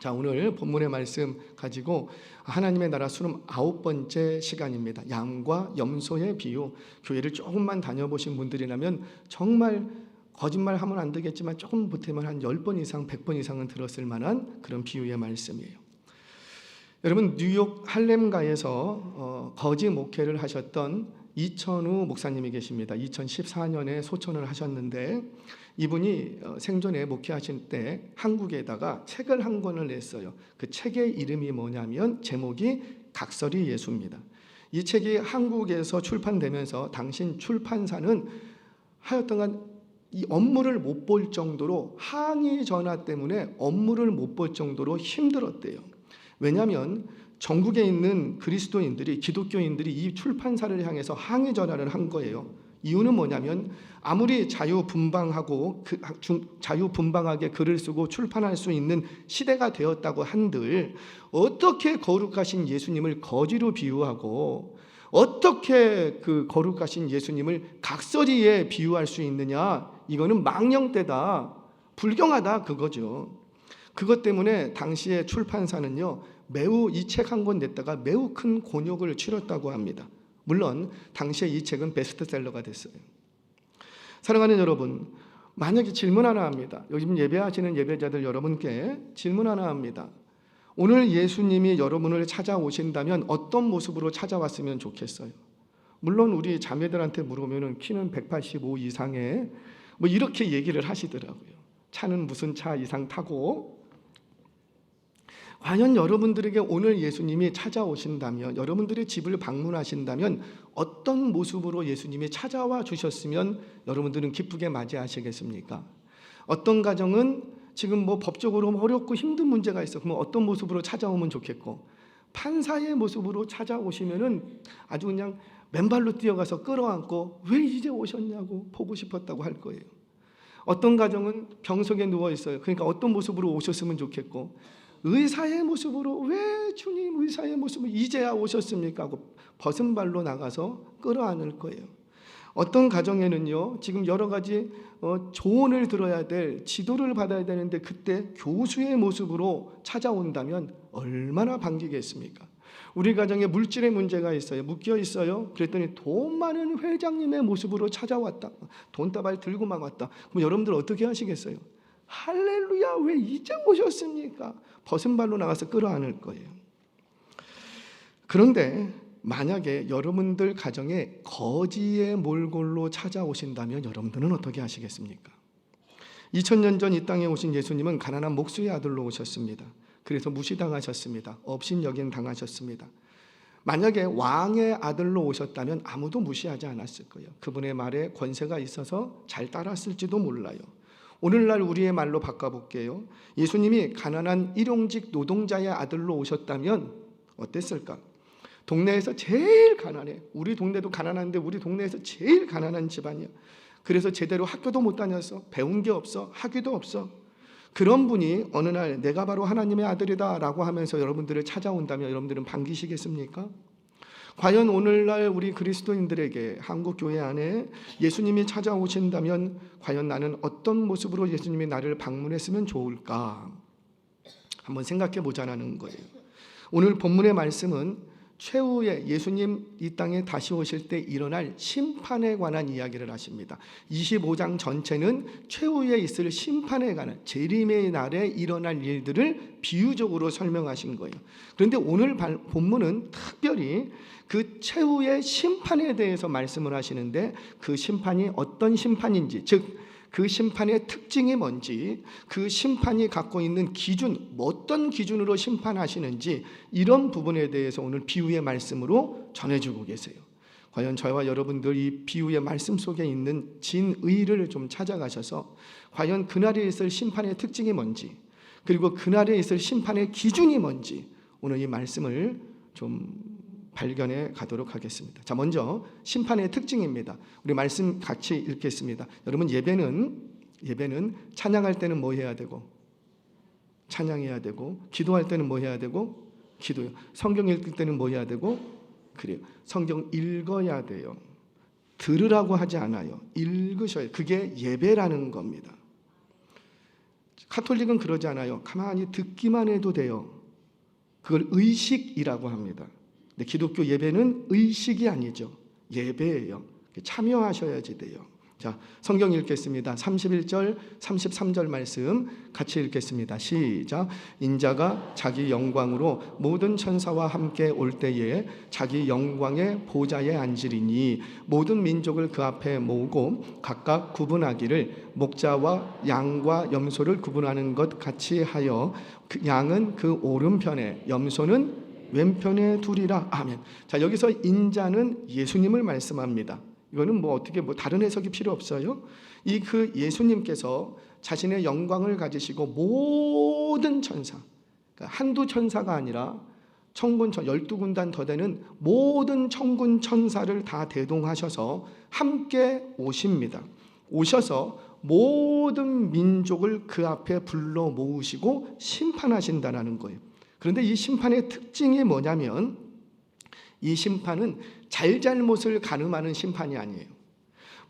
자, 오늘 본문의 말씀 가지고 하나님의 나라 수능 9번째 시간입니다. 양과 염소의 비유. 교회를 조금만 다녀보신 분들이라면 정말 거짓말하면 안 되겠지만 조금 보태면 한 10번 이상 100번 이상은 들었을 만한 그런 비유의 말씀이에요. 여러분, 뉴욕 할렘가에서 거지 목회를 하셨던 이천우 목사님이 계십니다. 2014년에 소천을 하셨는데 이분이 생전에 목회하실 때 한국에다가 책을 한 권을 냈어요. 그 책의 이름이 뭐냐면 제목이 각설이 예수입니다. 이 책이 한국에서 출판되면서 당신 출판사는 하여튼간 이 업무를 못 볼 정도로 항의 전화 때문에 업무를 못 볼 정도로 힘들었대요. 왜냐하면 전국에 있는 그리스도인들이, 기독교인들이 이 출판사를 향해서 항의 전화를 한 거예요. 이유는 뭐냐면 아무리 자유분방하게 글을 쓰고 출판할 수 있는 시대가 되었다고 한들 어떻게 거룩하신 예수님을 거지로 비유하고 어떻게 그 거룩하신 예수님을 각설이에 비유할 수 있느냐, 이거는 망령되다, 불경하다, 그거죠. 그것 때문에 당시에 출판사는요 매우 이 책 한 권 냈다가 매우 큰 곤욕을 치렀다고 합니다. 물론 당시에 이 책은 베스트셀러가 됐어요. 사랑하는 여러분, 만약에 질문 하나 합니다. 요즘 예배하시는 예배자들 여러분께 질문 하나 합니다. 오늘 예수님이 여러분을 찾아오신다면 어떤 모습으로 찾아왔으면 좋겠어요? 물론 우리 자매들한테 물으면 키는 185 이상에 뭐 이렇게 얘기를 하시더라고요. 차는 무슨 차 이상 타고. 과연 여러분들에게 오늘 예수님이 찾아오신다면, 여러분들의 집을 방문하신다면 어떤 모습으로 예수님이 찾아와 주셨으면 여러분들은 기쁘게 맞이하시겠습니까? 어떤 가정은 지금 뭐 법적으로 어렵고 힘든 문제가 있어. 그러면 어떤 모습으로 찾아오면 좋겠고, 판사의 모습으로 찾아오시면은 아주 그냥 맨발로 뛰어가서 끌어안고 왜 이제 오셨냐고 보고 싶었다고 할 거예요. 어떤 가정은 병석에 누워 있어요. 그러니까 어떤 모습으로 오셨으면 좋겠고, 의사의 모습으로 왜 주님 의사의 모습으로 이제야 오셨습니까 하고 벗은 발로 나가서 끌어안을 거예요. 어떤 가정에는요 지금 여러 가지 조언을 들어야 될, 지도를 받아야 되는데 그때 교수의 모습으로 찾아온다면 얼마나 반기겠습니까? 우리 가정에 물질의 문제가 있어요. 묶여 있어요. 그랬더니 돈 많은 회장님의 모습으로 찾아왔다. 돈다발 들고 막 왔다. 그럼 여러분들 어떻게 하시겠어요? 할렐루야, 왜 이제 오셨습니까? 벗은 발로 나가서 끌어안을 거예요. 그런데 만약에 여러분들 가정에 거지의 몰골로 찾아오신다면 여러분들은 어떻게 하시겠습니까? 2000년 전 이 땅에 오신 예수님은 가난한 목수의 아들로 오셨습니다. 그래서 무시당하셨습니다. 업신여김 당하셨습니다. 만약에 왕의 아들로 오셨다면 아무도 무시하지 않았을 거예요. 그분의 말에 권세가 있어서 잘 따랐을지도 몰라요. 오늘날 우리의 말로 바꿔볼게요. 예수님이 가난한 일용직 노동자의 아들로 오셨다면 어땠을까? 동네에서 제일 가난해. 우리 동네도 가난한데 우리 동네에서 제일 가난한 집안이야. 그래서 제대로 학교도 못 다녔어. 배운 게 없어. 학위도 없어. 그런 분이 어느 날 내가 바로 하나님의 아들이다 라고 하면서 여러분들을 찾아온다면 여러분들은 반기시겠습니까? 과연 오늘날 우리 그리스도인들에게 한국교회 안에 예수님이 찾아오신다면 과연 나는 어떤 모습으로 예수님이 나를 방문했으면 좋을까? 한번 생각해 보자는 거예요. 오늘 본문의 말씀은 최후에 예수님 이 땅에 다시 오실 때 일어날 심판에 관한 이야기를 하십니다. 25장 전체는 최후에 있을 심판에 관한, 재림의 날에 일어날 일들을 비유적으로 설명하신 거예요. 그런데 오늘 본문은 특별히 그 최후의 심판에 대해서 말씀을 하시는데 그 심판이 어떤 심판인지, 즉 그 심판의 특징이 뭔지, 그 심판이 갖고 있는 기준, 어떤 기준으로 심판하시는지, 이런 부분에 대해서 오늘 비유의 말씀으로 전해주고 계세요. 과연 저와 여러분들 이 비유의 말씀 속에 있는 진의를 좀 찾아가셔서 과연 그날에 있을 심판의 특징이 뭔지, 그리고 그날에 있을 심판의 기준이 뭔지 오늘 이 말씀을 좀 발견해 가도록 하겠습니다. 자, 먼저 심판의 특징입니다. 우리 말씀 같이 읽겠습니다. 여러분, 예배는 찬양할 때는 뭐 해야 되고? 찬양해야 되고, 기도할 때는 뭐 해야 되고? 기도요. 성경 읽을 때는 뭐 해야 되고? 그래요. 성경 읽어야 돼요. 들으라고 하지 않아요. 읽으셔야. 그게 예배라는 겁니다. 가톨릭은 그러지 않아요. 가만히 듣기만 해도 돼요. 그걸 의식이라고 합니다. 근데 기독교 예배는 의식이 아니죠. 예배예요. 참여하셔야지 돼요. 자, 성경 읽겠습니다. 31절, 33절 말씀 같이 읽겠습니다. 시작. 인자가 자기 영광으로 모든 천사와 함께 올 때에 자기 영광의 보좌에 앉으리니 모든 민족을 그 앞에 모으고 각각 구분하기를 목자와 양과 염소를 구분하는 것 같이 하여 그 양은 그 오른편에 염소는 왼편에 두리라. 아멘. 자, 여기서 인자는 예수님을 말씀합니다. 이거는 뭐 어떻게 뭐 다른 해석이 필요 없어요. 이 그 예수님께서 자신의 영광을 가지시고 모든 천사, 그러니까 한두 천사가 아니라 천군 12군단 더 되는 모든 천군 천사를 다 대동하셔서 함께 오십니다. 오셔서 모든 민족을 그 앞에 불러 모으시고 심판하신다는 거예요. 그런데 이 심판의 특징이 뭐냐면 이 심판은 잘잘못을 가늠하는 심판이 아니에요.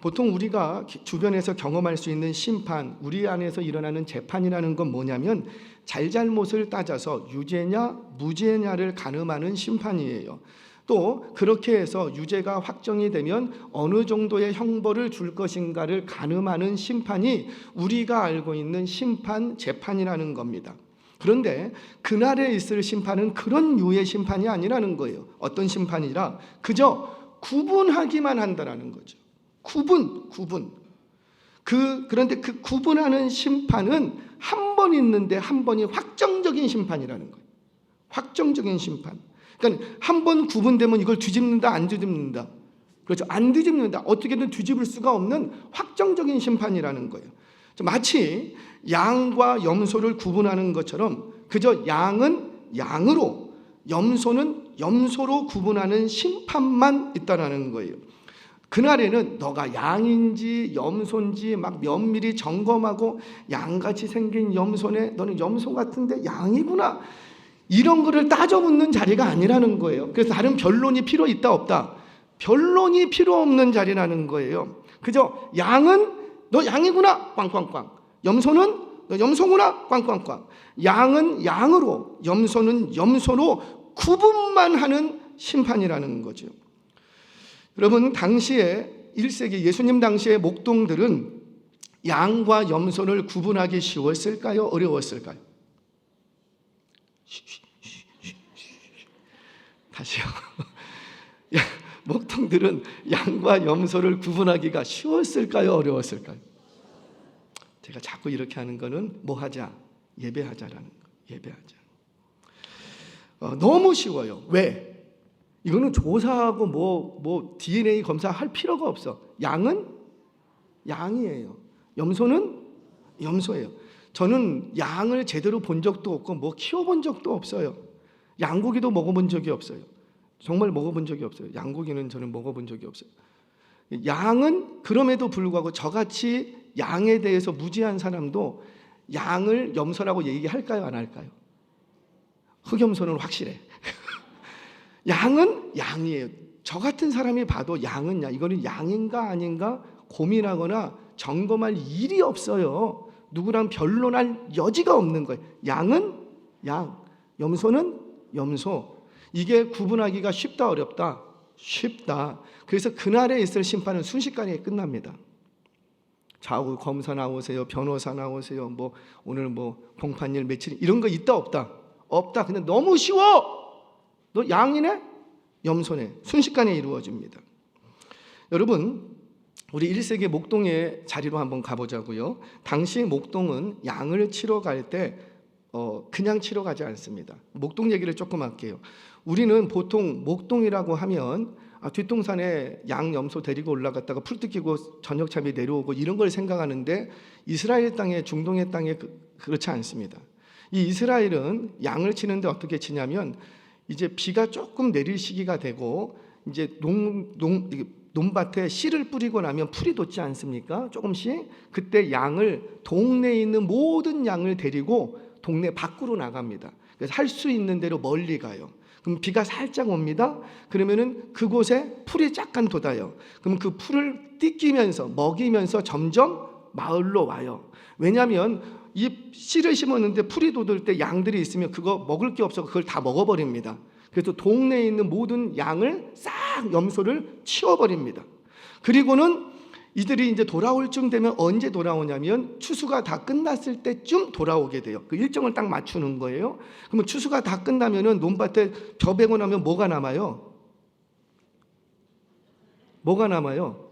보통 우리가 주변에서 경험할 수 있는 심판, 우리 안에서 일어나는 재판이라는 건 뭐냐면 잘잘못을 따져서 유죄냐 무죄냐를 가늠하는 심판이에요. 또 그렇게 해서 유죄가 확정이 되면 어느 정도의 형벌을 줄 것인가를 가늠하는 심판이 우리가 알고 있는 심판, 재판이라는 겁니다. 그런데 그날에 있을 심판은 그런 유의 심판이 아니라는 거예요. 어떤 심판이라 그저 구분하기만 한다라는 거죠. 구분. 그런데 그 구분하는 심판은 한 번 있는데 한 번이 확정적인 심판이라는 거예요. 확정적인 심판. 그러니까 한 번 구분되면 이걸 뒤집는다, 안 뒤집는다. 그렇죠. 안 뒤집는다. 어떻게든 뒤집을 수가 없는 확정적인 심판이라는 거예요. 마치 양과 염소를 구분하는 것처럼 그저 양은 양으로, 염소는 염소로 구분하는 심판만 있다라는 거예요. 그날에는 너가 양인지 염소인지 막 면밀히 점검하고 양같이 생긴 염소네, 너는 염소 같은데 양이구나, 이런 거를 따져 묻는 자리가 아니라는 거예요. 그래서 다른 변론이 필요 있다 없다? 변론이 필요 없는 자리라는 거예요. 그저 양은 너 양이구나 꽝꽝꽝, 염소는 너 염소구나 꽝꽝꽝. 양은 양으로, 염소는 염소로 구분만 하는 심판이라는 거죠. 여러분, 당시에 1세기 예수님 당시의 목동들은 양과 염소를 구분하기 쉬웠을까요? 어려웠을까요? 다시요. 목동들은 양과 염소를 구분하기가 쉬웠을까요? 어려웠을까요? 제가 자꾸 이렇게 하는 거는 뭐 하자? 예배하자라는 거. 예배하자. 너무 쉬워요. 왜? 이거는 조사하고 뭐 DNA 검사할 필요가 없어. 양은 양이에요. 염소는 염소예요. 저는 양을 제대로 본 적도 없고 뭐 키워본 적도 없어요. 양고기도 먹어본 적이 없어요. 정말 먹어본 적이 없어요. 양고기는 저는 먹어본 적이 없어요. 양은 그럼에도 불구하고 저같이 양에 대해서 무지한 사람도 양을 염소라고 얘기할까요? 안 할까요? 흑염소는 확실해. 양은 양이에요. 저 같은 사람이 봐도 양은 양, 이거는 양인가 아닌가 고민하거나 점검할 일이 없어요. 누구랑 변론할 여지가 없는 거예요. 양은 양, 염소는 염소. 이게 구분하기가 쉽다 어렵다? 쉽다. 그래서 그날에 있을 심판은 순식간에 끝납니다. 좌우 검사 나오세요, 변호사 나오세요, 뭐 오늘 뭐 공판일 며칠 이런 거 있다 없다? 없다. 근데 너무 쉬워. 너 양이네? 염소네. 순식간에 이루어집니다. 여러분, 우리 1세기 목동의 자리로 한번 가보자고요. 당시 목동은 양을 치러 갈 때 그냥 치러 가지 않습니다. 목동 얘기를 조금 할게요. 우리는 보통 목동이라고 하면 뒷동산에 양, 염소 데리고 올라갔다가 풀 뜯기고 저녁잠이 내려오고 이런 걸 생각하는데 이스라엘 땅에, 중동의 땅에 그렇지 않습니다. 이 이스라엘은 양을 치는데 어떻게 치냐면 이제 비가 조금 내릴 시기가 되고 이제 논밭에 씨를 뿌리고 나면 풀이 돋지 않습니까? 조금씩. 그때 양을, 동네에 있는 모든 양을 데리고 동네 밖으로 나갑니다. 그래서 할 수 있는 대로 멀리 가요. 그럼 비가 살짝 옵니다. 그러면은 그곳에 풀이 약간 돋아요. 그럼 그 풀을 뜯기면서 먹이면서 점점 마을로 와요. 왜냐하면 이 씨를 심었는데 풀이 돋을 때 양들이 있으면 그거 먹을 게 없어서 그걸 다 먹어버립니다. 그래서 동네에 있는 모든 양을 싹 염소를 치워버립니다. 그리고는 이들이 이제 돌아올 쯤 되면 언제 돌아오냐면 추수가 다 끝났을 때쯤 돌아오게 돼요. 그 일정을 딱 맞추는 거예요. 그러면 추수가 다 끝나면은 논밭에 벼 베고 나면 뭐가 남아요? 뭐가 남아요?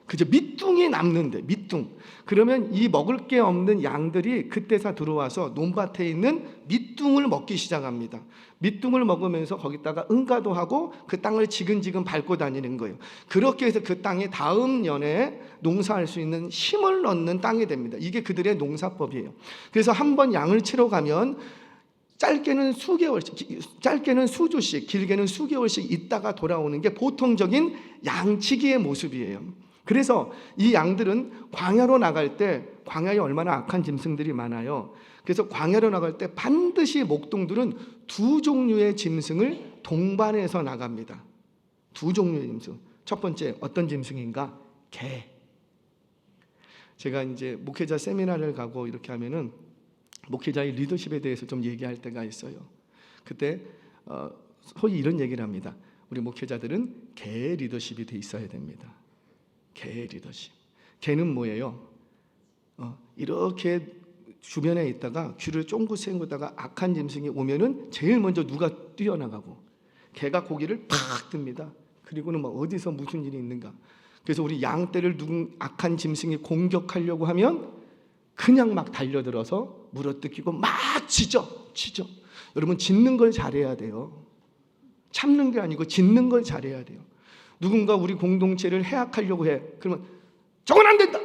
그죠? 밑둥이 남는데, 밑둥. 그러면 이 먹을 게 없는 양들이 그때서 들어와서 논밭에 있는 밑둥을 먹기 시작합니다. 밑둥을 먹으면서 거기다가 응가도 하고 그 땅을 지근지근 밟고 다니는 거예요. 그렇게 해서 그 땅이 다음 년에 농사할 수 있는 힘을 넣는 땅이 됩니다. 이게 그들의 농사법이에요. 그래서 한번 양을 치러 가면 짧게는 수주씩, 길게는 수개월씩 있다가 돌아오는 게 보통적인 양치기의 모습이에요. 그래서 이 양들은 광야로 나갈 때, 광야에 얼마나 악한 짐승들이 많아요. 그래서 광야로 나갈 때 반드시 목동들은 두 종류의 짐승을 동반해서 나갑니다. 두 종류의 짐승. 첫 번째 어떤 짐승인가? 개. 제가 이제 목회자 세미나를 가고 이렇게 하면은 목회자의 리더십에 대해서 좀 얘기할 때가 있어요. 그때 소위 이런 얘기를 합니다. 우리 목회자들은 개 리더십이 돼 있어야 됩니다. 개 리더십. 개는 뭐예요? 이렇게 주변에 있다가 귀를 쫑긋 세우다가 악한 짐승이 오면은 제일 먼저 누가 뛰어나가고 개가 고개를 팍 듭니다. 그리고는 뭐 어디서 무슨 일이 있는가. 그래서 우리 양떼를 악한 짐승이 공격하려고 하면 그냥 막 달려들어서 물어뜯기고 막 짖어. 여러분 짖는 걸 잘해야 돼요. 참는 게 아니고 짖는 걸 잘해야 돼요. 누군가 우리 공동체를 해악하려고 해. 그러면 저건 안 된다.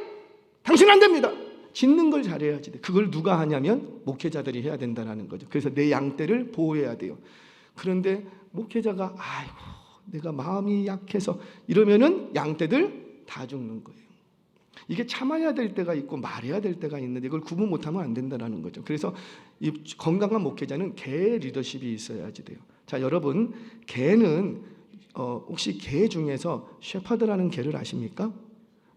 당신 안 됩니다. 짖는 걸 잘해야지 돼. 그걸 누가 하냐면 목회자들이 해야 된다는 거죠. 그래서 내 양떼를 보호해야 돼요. 그런데 목회자가 아이고 내가 마음이 약해서 이러면은 양떼들 다 죽는 거예요. 이게 참아야 될 때가 있고 말해야 될 때가 있는데 이걸 구분 못하면 안 된다는 거죠. 그래서 이 건강한 목회자는 개 리더십이 있어야지 돼요. 자, 여러분 개는 혹시 개 중에서 셰퍼드라는 개를 아십니까?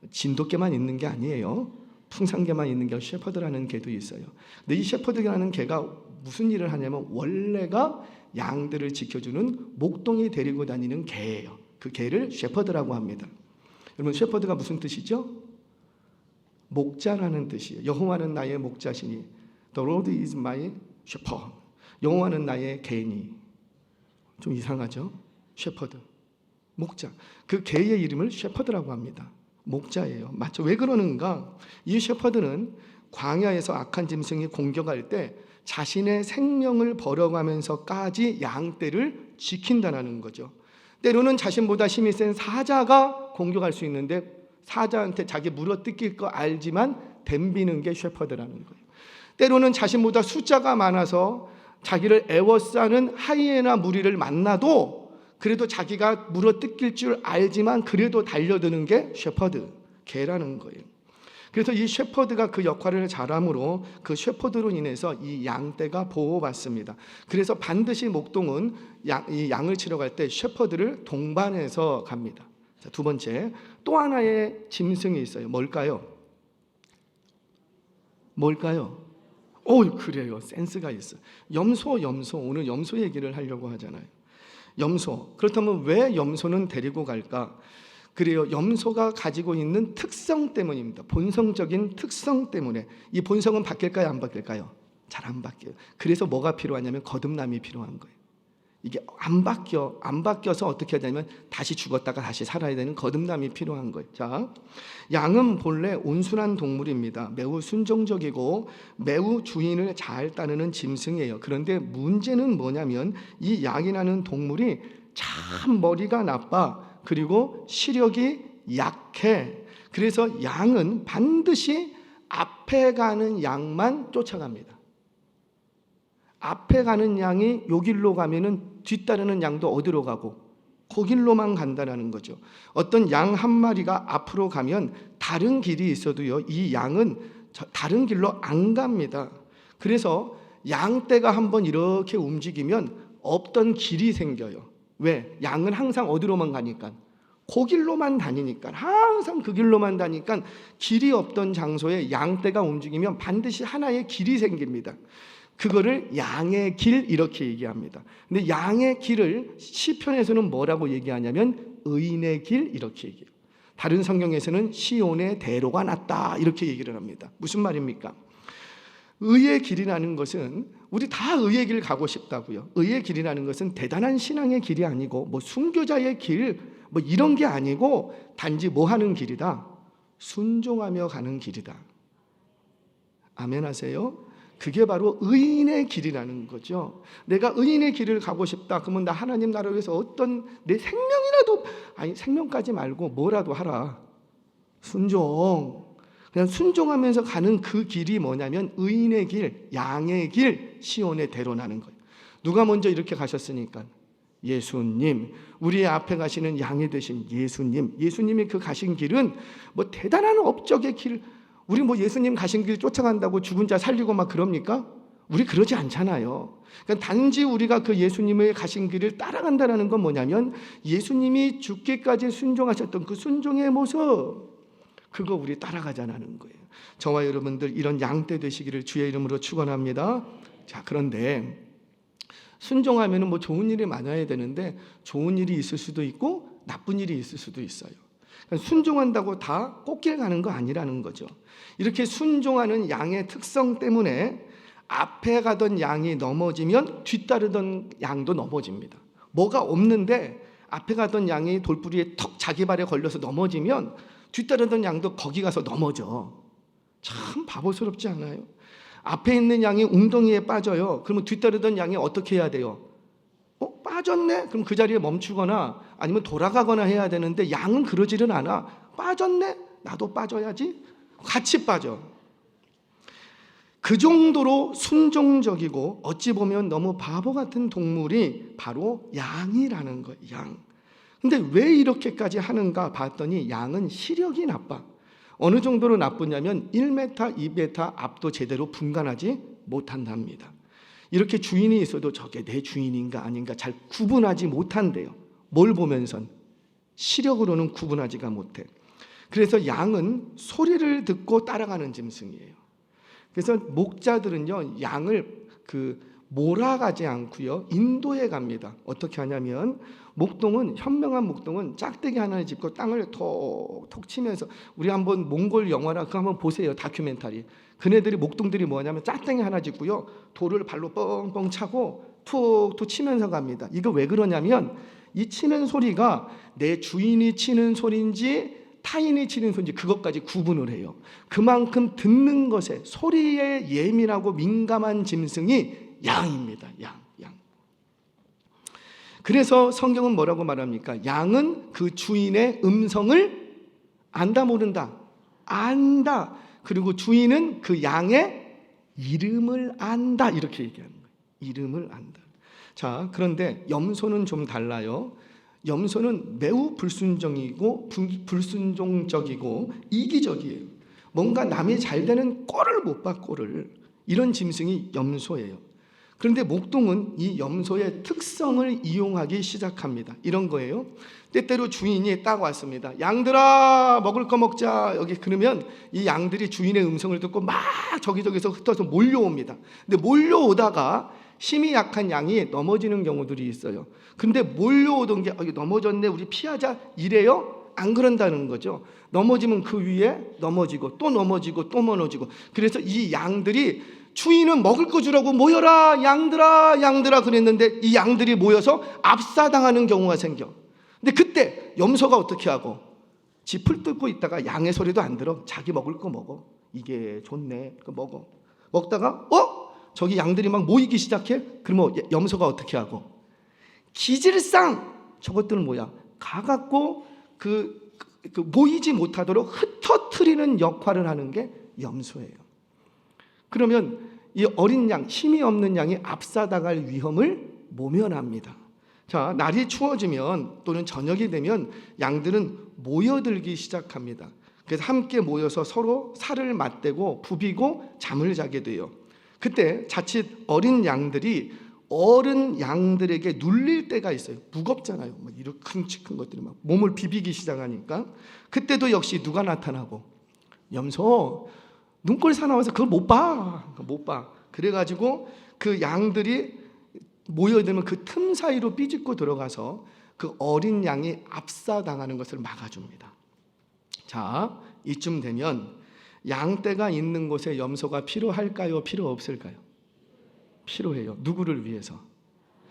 진돗개만 있는 게 아니에요. 풍산개만 있는 게 셰퍼드라는 개도 있어요. 근데 이 셰퍼드라는 개가 무슨 일을 하냐면 원래가 양들을 지켜주는 목동이 데리고 다니는 개예요. 그 개를 셰퍼드라고 합니다. 여러분 셰퍼드가 무슨 뜻이죠? 목자라는 뜻이에요. 여호와는 나의 목자시니 The Lord is my shepherd. 여호와는 나의 개니. 좀 이상하죠? 셰퍼드, 목자. 그 개의 이름을 셰퍼드라고 합니다. 목자예요. 맞죠? 왜 그러는가? 이 셰퍼드는 광야에서 악한 짐승이 공격할 때 자신의 생명을 벌어가면서까지 양떼를 지킨다는 거죠. 때로는 자신보다 힘이 센 사자가 공격할 수 있는데 사자한테 자기 물어뜯길 거 알지만 덤비는 게 셰퍼드라는 거예요. 때로는 자신보다 숫자가 많아서 자기를 애워싸는 하이에나 무리를 만나도 그래도 자기가 물어뜯길 줄 알지만 그래도 달려드는 게 셰퍼드, 개라는 거예요. 그래서 이 셰퍼드가 그 역할을 잘함으로 그 셰퍼드로 인해서 이 양떼가 보호받습니다. 그래서 반드시 목동은 이 양을 치러 갈 때 셰퍼드를 동반해서 갑니다. 자, 두 번째, 또 하나의 짐승이 있어요. 뭘까요? 그래요. 센스가 있어요. 염소. 오늘 염소 얘기를 하려고 하잖아요. 염소. 그렇다면 왜 염소는 데리고 갈까? 그래요. 염소가 가지고 있는 특성 때문입니다. 본성적인 특성 때문에. 이 본성은 바뀔까요? 안 바뀔까요? 잘 안 바뀌어요. 그래서 뭐가 필요하냐면 거듭남이 필요한 거예요. 이게 안 바뀌어서 어떻게 하냐면 다시 죽었다가 다시 살아야 되는 거듭남이 필요한 거예요. 자, 양은 본래 온순한 동물입니다. 매우 순종적이고 매우 주인을 잘 따르는 짐승이에요. 그런데 문제는 뭐냐면 이 양이라는 동물이 참 머리가 나빠. 그리고 시력이 약해. 그래서 양은 반드시 앞에 가는 양만 쫓아갑니다. 앞에 가는 양이 요 길로 가면은 뒤따르는 양도 어디로 가고 그 길로만 간다는 거죠. 어떤 양 한 마리가 앞으로 가면 다른 길이 있어도요, 이 양은 다른 길로 안 갑니다. 그래서 양떼가 한번 이렇게 움직이면 없던 길이 생겨요. 왜? 양은 항상 어디로만 가니까 그 길로만 다니니까, 항상 그 길로만 다니니까 길이 없던 장소에 양떼가 움직이면 반드시 하나의 길이 생깁니다. 그거를 양의 길 이렇게 얘기합니다. 근데 양의 길을 시편에서는 뭐라고 얘기하냐면 의인의 길 이렇게 얘기해요. 다른 성경에서는 시온의 대로가 났다 이렇게 얘기를 합니다. 무슨 말입니까? 의의 길이라는 것은 우리 다 의의 길 가고 싶다고요. 의의 길이라는 것은 대단한 신앙의 길이 아니고 뭐 순교자의 길 뭐 이런 게 아니고 단지 뭐 하는 길이다? 순종하며 가는 길이다. 아멘 하세요? 그게 바로 의인의 길이라는 거죠. 내가 의인의 길을 가고 싶다. 그러면 나 하나님 나라를 위해서 어떤 내 생명이라도, 아니 생명까지 말고 뭐라도 하라. 순종. 그냥 순종하면서 가는 그 길이 뭐냐면 의인의 길, 양의 길, 시온의 대로나는 거예요. 누가 먼저 이렇게 가셨으니까? 예수님, 우리 앞에 가시는 양이 되신 예수님. 예수님이 그 가신 길은 뭐 대단한 업적의 길, 우리 뭐 예수님 가신 길 쫓아간다고 죽은 자 살리고 막 그럽니까? 우리 그러지 않잖아요. 그러니까 단지 우리가 그 예수님의 가신 길을 따라간다는 건 뭐냐면 예수님이 죽기까지 순종하셨던 그 순종의 모습, 그거 우리 따라가자는 거예요. 저와 여러분들 이런 양떼 되시기를 주의 이름으로 축원합니다. 자, 그런데 순종하면은 뭐 좋은 일이 많아야 되는데 좋은 일이 있을 수도 있고 나쁜 일이 있을 수도 있어요. 그러니까 순종한다고 다 꽃길 가는 거 아니라는 거죠. 이렇게 순종하는 양의 특성 때문에 앞에 가던 양이 넘어지면 뒤따르던 양도 넘어집니다. 뭐가 없는데 앞에 가던 양이 돌부리에 턱 자기 발에 걸려서 넘어지면 뒤따르던 양도 거기 가서 넘어져. 참 바보스럽지 않아요? 앞에 있는 양이 웅덩이에 빠져요. 그러면 뒤따르던 양이 어떻게 해야 돼요? 빠졌네? 그럼 그 자리에 멈추거나 아니면 돌아가거나 해야 되는데 양은 그러지는 않아. 빠졌네? 나도 빠져야지. 같이 빠져. 그 정도로 순종적이고 어찌 보면 너무 바보 같은 동물이 바로 양이라는 거예요. 양. 근데 왜 이렇게까지 하는가 봤더니 양은 시력이 나빠. 어느 정도로 나쁘냐면 1m, 2m 앞도 제대로 분간하지 못한답니다. 이렇게 주인이 있어도 저게 내 주인인가 아닌가 잘 구분하지 못한대요. 뭘 보면선? 시력으로는 구분하지가 못해. 그래서 양은 소리를 듣고 따라가는 짐승이에요. 그래서 목자들은요, 양을 몰아가지 않고요, 인도해 갑니다. 어떻게 하냐면 목동은, 현명한 목동은 짝대기 하나를 짚고 땅을 톡톡 치면서, 우리 한번 몽골 영화나 그거 한번 보세요, 다큐멘터리. 그네들이, 목동들이 뭐냐면 짝대기 하나 짚고요, 돌을 발로 뻥뻥 차고 툭툭 치면서 갑니다. 이거 왜 그러냐면 이 치는 소리가 내 주인이 치는 소리인지 타인이 치는 소리인지 그것까지 구분을 해요. 그만큼 듣는 것에, 소리에 예민하고 민감한 짐승이 양입니다. 양. 그래서 성경은 뭐라고 말합니까? 양은 그 주인의 음성을 안다 모른다? 안다. 그리고 주인은 그 양의 이름을 안다. 이렇게 얘기하는 거예요. 이름을 안다. 자, 그런데 염소는 좀 달라요. 염소는 매우 불순종적이고 이기적이에요. 뭔가 남이 잘 되는 꼴을 못 봐, 꼴을. 이런 짐승이 염소예요. 그런데 목동은 이 염소의 특성을 이용하기 시작합니다. 이런 거예요. 때때로 주인이 딱 왔습니다. 양들아, 먹을 거 먹자. 여기 그러면 이 양들이 주인의 음성을 듣고 막 저기저기서 흩어서 몰려옵니다. 근데 몰려오다가 힘이 약한 양이 넘어지는 경우들이 있어요. 근데 몰려오던 게 넘어졌네, 우리 피하자 이래요? 안 그런다는 거죠. 넘어지면 그 위에 넘어지고 또 넘어지고 또 넘어지고. 그래서 이 양들이 주인은 먹을 거 주라고 모여라, 양들아 그랬는데 이 양들이 모여서 압사당하는 경우가 생겨. 근데 그때 염소가 어떻게 하고? 짚을 뜯고 있다가 양의 소리도 안 들어. 자기 먹을 거 먹어. 이게 좋네, 그거 먹어. 먹다가 저기 양들이 막 모이기 시작해? 그러면 염소가 어떻게 하고? 기질상 저것들은 뭐야? 가갖고 그 모이지 못하도록 흩어뜨리는 역할을 하는 게 염소예요. 그러면 이 어린 양, 힘이 없는 양이 압사당할 위험을 모면합니다. 자, 날이 추워지면 또는 저녁이 되면 양들은 모여들기 시작합니다. 그래서 함께 모여서 서로 살을 맞대고 부비고 잠을 자게 돼요. 그때 자칫 어린 양들이 어른 양들에게 눌릴 때가 있어요. 무겁잖아요. 막 이렇게 큰 것들이 막 몸을 비비기 시작하니까 그때도 역시 누가 나타나고 염소 눈꼴 사나워서 그걸 못 봐. 그래가지고 그 양들이 모여들면 그 틈 사이로 삐집고 들어가서 그 어린 양이 압사당하는 것을 막아줍니다. 자, 이쯤 되면 양떼가 있는 곳에 염소가 필요할까요? 필요 없을까요? 필요해요. 누구를 위해서?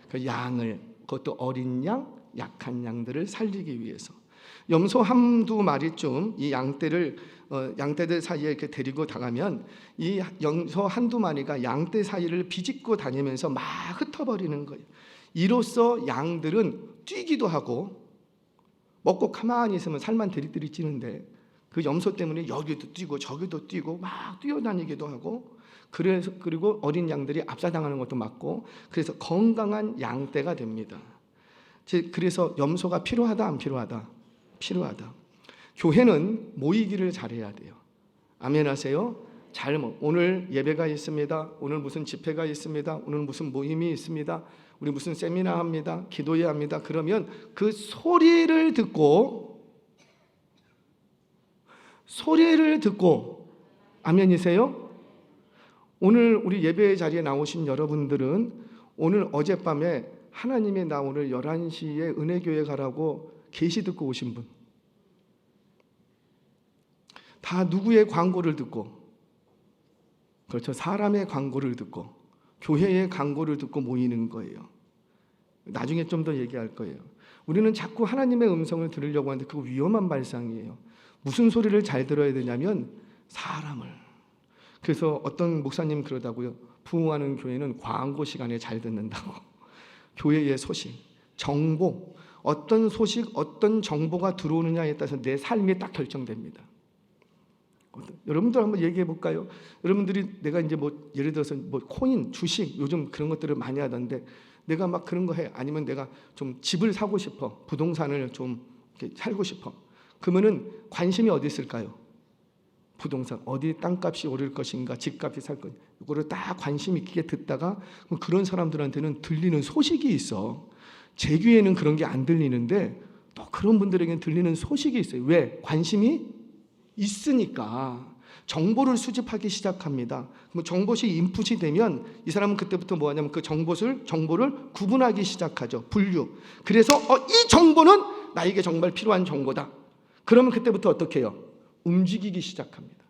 그 양을, 그것도 어린 양, 약한 양들을 살리기 위해서. 염소 한두 마리쯤 이 양떼들 사이에 이렇게 데리고 다가면 이 염소 한두 마리가 양떼 사이를 비집고 다니면서 막 흩어버리는 거예요. 이로써 양들은 뛰기도 하고 먹고 가만히 있으면 살만 들이들이 찌는데 그 염소 때문에 여기도 뛰고 저기도 뛰고 막 뛰어다니기도 하고 그리고 어린 양들이 압사당하는 것도 맞고 그래서 건강한 양떼가 됩니다. 그래서 염소가 필요하다 안 필요하다? 필요하다. 교회는 모이기를 잘해야 돼요. 아멘 하세요? 오늘 예배가 있습니다. 오늘 무슨 집회가 있습니다. 오늘 무슨 모임이 있습니다. 우리 무슨 세미나 합니다. 기도해야 합니다. 그러면 그 소리를 듣고 아멘이세요? 오늘 우리 예배 자리에 나오신 여러분들은 오늘 어젯밤에 하나님의 나 오늘 11시에 은혜교회 가라고 계시 듣고 오신 분, 다 누구의 광고를 듣고, 그렇죠, 사람의 광고를 듣고 교회의 광고를 듣고 모이는 거예요. 나중에 좀 더 얘기할 거예요. 우리는 자꾸 하나님의 음성을 들으려고 하는데 그거 위험한 발상이에요. 무슨 소리를 잘 들어야 되냐면 사람을. 그래서 어떤 목사님 그러다고요. 부흥하는 교회는 광고 시간에 잘 듣는다고. 교회의 소식, 정보, 어떤 소식, 어떤 정보가 들어오느냐에 따라서 내 삶이 딱 결정됩니다. 여러분들 한번 얘기해 볼까요? 여러분들이 내가 이제 예를 들어서 코인, 주식 요즘 그런 것들을 많이 하던데 내가 막 그런 거 해. 아니면 내가 좀 집을 사고 싶어. 부동산을 좀 이렇게 살고 싶어. 그러면은 관심이 어디 있을까요? 부동산, 어디 땅값이 오를 것인가, 집값이 살 것인가, 이거를 딱 관심 있게 듣다가 그런 사람들한테는 들리는 소식이 있어. 제 귀에는 그런 게 안 들리는데 또 그런 분들에게는 들리는 소식이 있어요. 왜? 관심이 있으니까. 정보를 수집하기 시작합니다. 정보시 인풋이 되면 이 사람은 그때부터 뭐 하냐면 그 정보를 구분하기 시작하죠. 분류. 그래서 이 정보는 나에게 정말 필요한 정보다. 그러면 그때부터 어떻게 해요? 움직이기 시작합니다.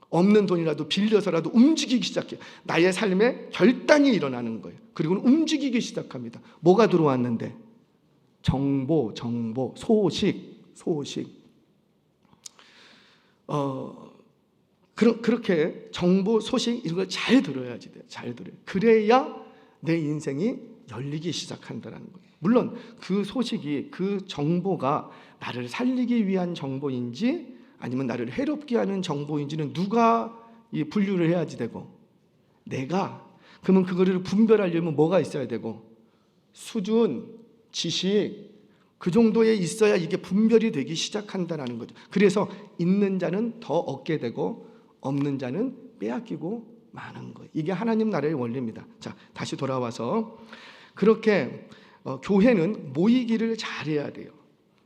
없는 돈이라도 빌려서라도 움직이기 시작해요. 나의 삶에 결단이 일어나는 거예요. 그리고는 움직이기 시작합니다. 뭐가 들어왔는데? 정보, 소식. 그렇게 정보, 소식 이런 걸 잘 들어야지 돼요. 잘 들어요. 그래야 내 인생이 열리기 시작한다는 거예요. 물론 그 소식이, 그 정보가 나를 살리기 위한 정보인지 아니면 나를 해롭게 하는 정보인지는 누가 이 분류를 해야지 되고, 내가. 그러면 그거를 분별하려면 뭐가 있어야 되고, 수준, 지식 그 정도에 있어야 이게 분별이 되기 시작한다는 거죠. 그래서 있는 자는 더 얻게 되고 없는 자는 빼앗기고 마는 거예요. 이게 하나님 나라의 원리입니다. 자, 다시 돌아와서 그렇게 교회는 모이기를 잘해야 돼요.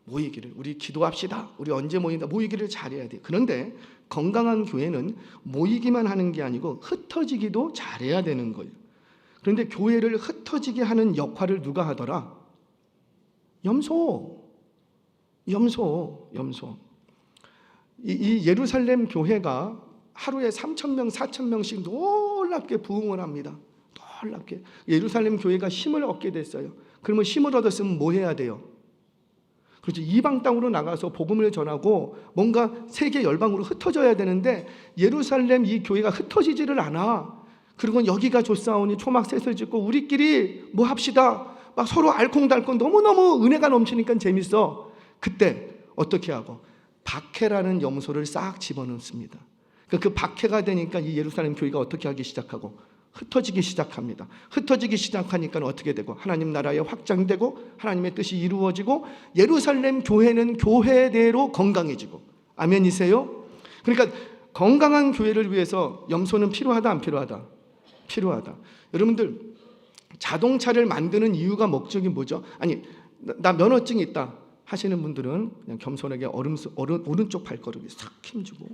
모이기를, 우리 기도합시다, 우리 언제 모인다, 모이기를 잘해야 돼요. 그런데 건강한 교회는 모이기만 하는 게 아니고 흩어지기도 잘해야 되는 거예요. 그런데 교회를 흩어지게 하는 역할을 누가 하더라? 염소. 이 예루살렘 교회가 하루에 3,000명, 4,000명씩 놀랍게 부흥을 합니다. 놀랍게. 예루살렘 교회가 힘을 얻게 됐어요. 그러면 힘을 얻었으면 뭐 해야 돼요? 그렇죠. 이방 땅으로 나가서 복음을 전하고 뭔가 세계 열방으로 흩어져야 되는데 예루살렘 이 교회가 흩어지지를 않아. 그리고 여기가 좋사오니 초막셋을 짓고 우리끼리 뭐 합시다. 막 서로 알콩달콩 너무너무 은혜가 넘치니까 재밌어. 그때 어떻게 하고? 박해라는 염소를 싹 집어넣습니다. 그 박해가 되니까 이 예루살렘 교회가 어떻게 하기 시작하고? 흩어지기 시작합니다. 흩어지기 시작하니까 어떻게 되고? 하나님 나라에 확장되고 하나님의 뜻이 이루어지고 예루살렘 교회는 교회대로 건강해지고. 아멘이세요? 그러니까 건강한 교회를 위해서 염소는 필요하다 안 필요하다? 필요하다. 여러분들 자동차를 만드는 이유가 목적이 뭐죠? 아니, 나 면허증이 있다 하시는 분들은 그냥 겸손하게 오른쪽 발걸음에 싹 힘주고,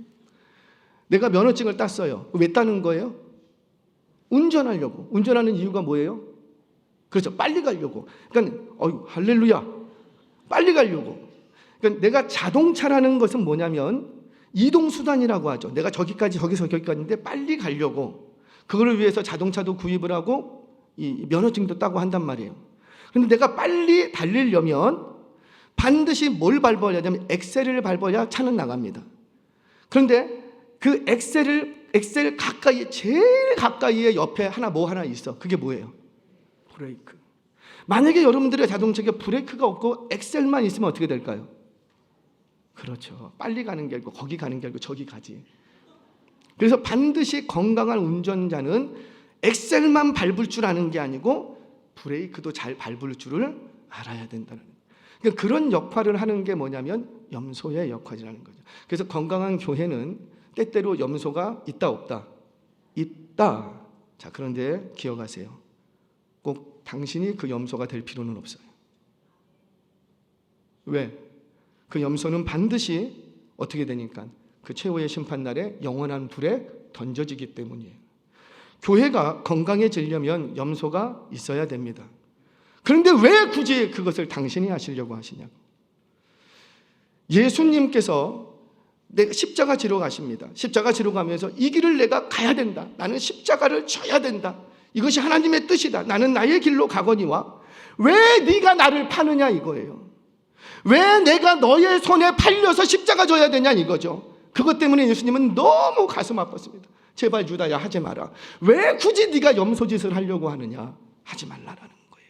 내가 면허증을 땄어요. 왜 따는 거예요? 운전하려고. 운전하는 이유가 뭐예요? 그렇죠, 빨리 가려고. 그러니까 할렐루야, 빨리 가려고. 그러니까 내가 자동차라는 것은 뭐냐면 이동수단이라고 하죠. 내가 저기까지 저기서 저기까지인데 빨리 가려고, 그거를 위해서 자동차도 구입을 하고 이 면허증도 따고 한단 말이에요. 그런데 내가 빨리 달리려면 반드시 뭘 밟아야 되냐면 엑셀을 밟아야 차는 나갑니다. 그런데 그 엑셀 가까이, 제일 가까이에 옆에 뭐 하나 있어. 그게 뭐예요? 브레이크. 만약에 여러분들의 자동차에 브레이크가 없고 엑셀만 있으면 어떻게 될까요? 그렇죠, 빨리 가는 게 아니고 거기 가는 게 아니고 저기 가지. 그래서 반드시 건강한 운전자는 엑셀만 밟을 줄 아는 게 아니고 브레이크도 잘 밟을 줄을 알아야 된다는, 그러니까 그런 역할을 하는 게 뭐냐면 염소의 역할이라는 거죠. 그래서 건강한 교회는 때때로 염소가 있다 없다? 있다. 자, 그런데 기억하세요. 꼭 당신이 그 염소가 될 필요는 없어요. 왜? 그 염소는 반드시 어떻게 되니까 그 최후의 심판날에 영원한 불에 던져지기 때문이에요. 교회가 건강해지려면 염소가 있어야 됩니다. 그런데 왜 굳이 그것을 당신이 하시려고 하시냐고. 예수님께서 내가 십자가 지러 가십니다. 십자가 지러 가면서 이 길을 내가 가야 된다. 나는 십자가를 져야 된다. 이것이 하나님의 뜻이다. 나는 나의 길로 가거니와 왜 네가 나를 파느냐 이거예요. 왜 내가 너의 손에 팔려서 십자가 져야 되냐 이거죠. 그것 때문에 예수님은 너무 가슴 아팠습니다. 제발 유다야, 하지 마라. 왜 굳이 네가 염소짓을 하려고 하느냐? 하지 말라라는 거예요.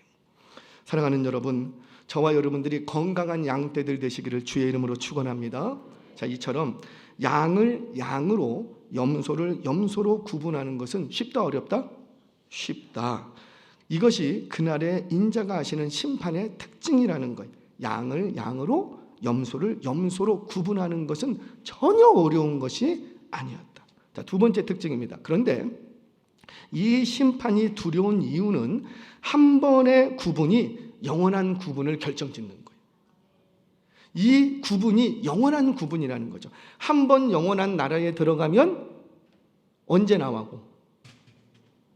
사랑하는 여러분, 저와 여러분들이 건강한 양떼들 되시기를 주의 이름으로 축원합니다. 자, 이처럼 양을 양으로, 염소를 염소로 구분하는 것은 쉽다 어렵다? 쉽다. 이것이 그날의 인자가 하시는 심판의 특징이라는 거예요. 양을 양으로, 염소를 염소로 구분하는 것은 전혀 어려운 것이 아니었다. 자, 두 번째 특징입니다. 그런데 이 심판이 두려운 이유는 한 번의 구분이 영원한 구분을 결정짓는 거예요. 이 구분이 영원한 구분이라는 거죠. 한 번 영원한 나라에 들어가면 언제 나와고?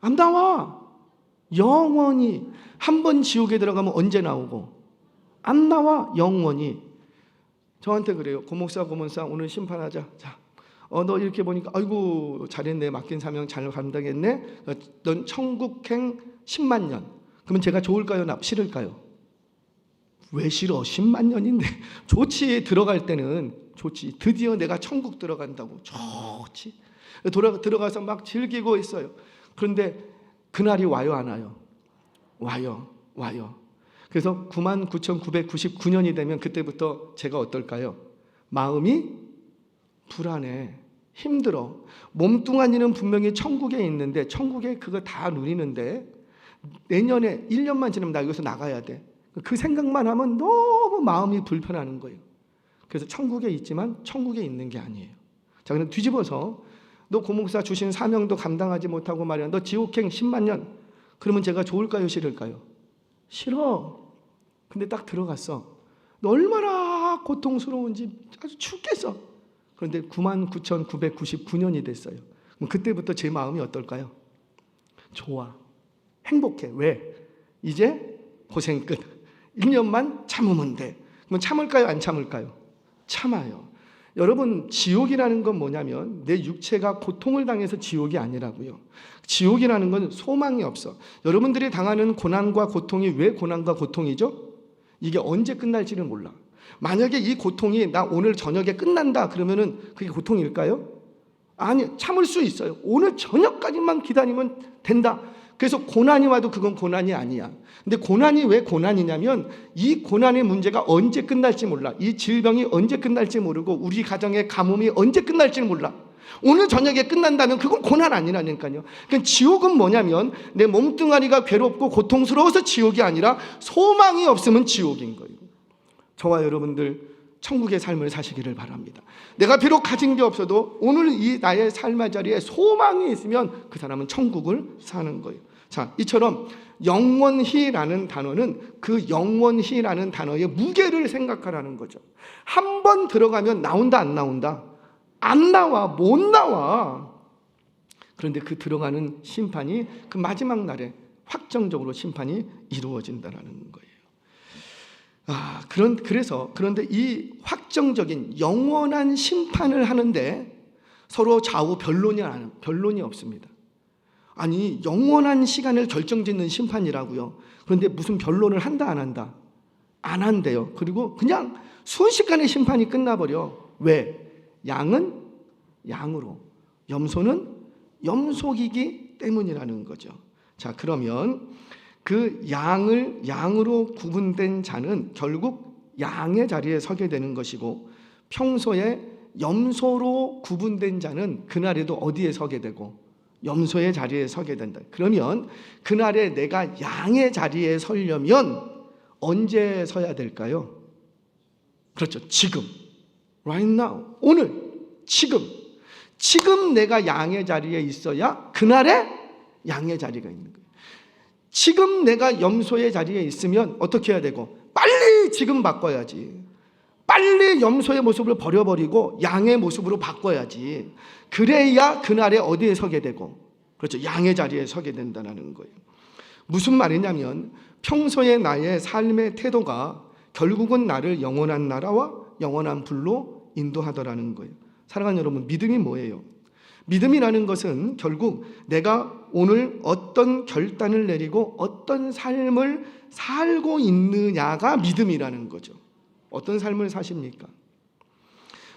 안 나와. 영원히. 한 번 지옥에 들어가면 언제 나오고? 안 나와. 영원히. 저한테 그래요. 고목사 오늘 심판하자. 자, 너 이렇게 보니까 아이고 잘했네, 맡긴 사명 잘 감당했네. 넌 천국행 10만 년. 그러면 제가 좋을까요? 싫을까요? 왜 싫어? 10만 년인데. 좋지. 들어갈 때는 좋지. 드디어 내가 천국 들어간다고. 좋지. 들어가서 막 즐기고 있어요. 그런데 그날이 와요 안 와요? 와요. 그래서 99,999년이 되면 그때부터 제가 어떨까요? 마음이 불안해, 힘들어. 몸뚱아리는 분명히 천국에 있는데, 천국에 그거 다 누리는데 내년에 1년만 지나면 나 여기서 나가야 돼. 그 생각만 하면 너무 마음이 불편하는 거예요. 그래서 천국에 있지만 천국에 있는 게 아니에요. 자, 그럼 뒤집어서 너 고목사 주신 사명도 감당하지 못하고 말이야, 너 지옥행 10만 년. 그러면 제가 좋을까요, 싫을까요? 싫어. 근데 딱 들어갔어. 너 얼마나 고통스러운지 아주 죽겠어. 그런데 99,999년이 됐어요. 그럼 그때부터 제 마음이 어떨까요? 좋아. 행복해. 왜? 이제 고생 끝. 1년만 참으면 돼. 그럼 참을까요? 안 참을까요? 참아요. 여러분, 지옥이라는 건 뭐냐면 내 육체가 고통을 당해서 지옥이 아니라고요. 지옥이라는 건 소망이 없어. 여러분들이 당하는 고난과 고통이 왜 고난과 고통이죠? 이게 언제 끝날지는 몰라. 만약에 이 고통이 나 오늘 저녁에 끝난다 그러면은 그게 고통일까요? 아니, 참을 수 있어요. 오늘 저녁까지만 기다리면 된다. 그래서 고난이 와도 그건 고난이 아니야. 근데 고난이 왜 고난이냐면 이 고난의 문제가 언제 끝날지 몰라. 이 질병이 언제 끝날지 모르고 우리 가정의 가뭄이 언제 끝날지는 몰라. 오늘 저녁에 끝난다면 그건 고난 아니라니까요. 그러니까 지옥은 뭐냐면 내 몸뚱아리가 괴롭고 고통스러워서 지옥이 아니라 소망이 없으면 지옥인 거예요. 저와 여러분들 천국의 삶을 사시기를 바랍니다. 내가 비록 가진 게 없어도 오늘 이 나의 삶의 자리에 소망이 있으면 그 사람은 천국을 사는 거예요. 자, 이처럼 영원히라는 단어는 그 영원히라는 단어의 무게를 생각하라는 거죠. 한 번 들어가면 나온다, 안 나온다? 안 나와, 못 나와. 그런데 그 들어가는 심판이 그 마지막 날에 확정적으로 심판이 이루어진다는 거예요. 그런데 이 확정적인 영원한 심판을 하는데 서로 좌우 변론이 없습니다. 아니, 영원한 시간을 결정짓는 심판이라고요. 그런데 무슨 변론을 한다, 안 한다? 안 한대요. 그리고 그냥 순식간에 심판이 끝나버려. 왜? 양은 양으로, 염소는 염소이기 때문이라는 거죠. 자, 그러면 그 양으로 구분된 자는 결국 양의 자리에 서게 되는 것이고, 평소에 염소로 구분된 자는 그날에도 어디에 서게 되고 염소의 자리에 서게 된다. 그러면 그날에 내가 양의 자리에 서려면 언제 서야 될까요? 그렇죠. 지금, right now, 오늘, 지금 내가 양의 자리에 있어야 그날에 양의 자리가 있는 거예요. 지금 내가 염소의 자리에 있으면 어떻게 해야 되고, 빨리 지금 바꿔야지. 빨리 염소의 모습을 버려버리고 양의 모습으로 바꿔야지. 그래야 그날에 어디에 서게 되고, 그렇죠, 양의 자리에 서게 된다는 거예요. 무슨 말이냐면 평소에 나의 삶의 태도가 결국은 나를 영원한 나라와 영원한 불로 인도하더라는 거예요. 사랑하는 여러분, 믿음이 뭐예요? 믿음이라는 것은 결국 내가 오늘 어떤 결단을 내리고 어떤 삶을 살고 있느냐가 믿음이라는 거죠. 어떤 삶을 사십니까?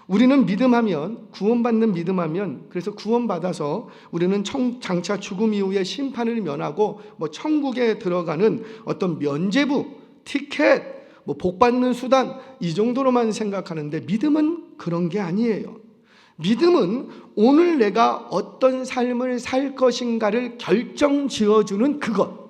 우리는 믿음하면, 구원받는 믿음하면, 그래서 구원받아서 우리는 장차 죽음 이후에 심판을 면하고 천국에 들어가는 어떤 면죄부, 티켓, 복받는 수단, 이 정도로만 생각하는데, 믿음은 그런 게 아니에요. 믿음은 오늘 내가 어떤 삶을 살 것인가를 결정 지어주는 그것.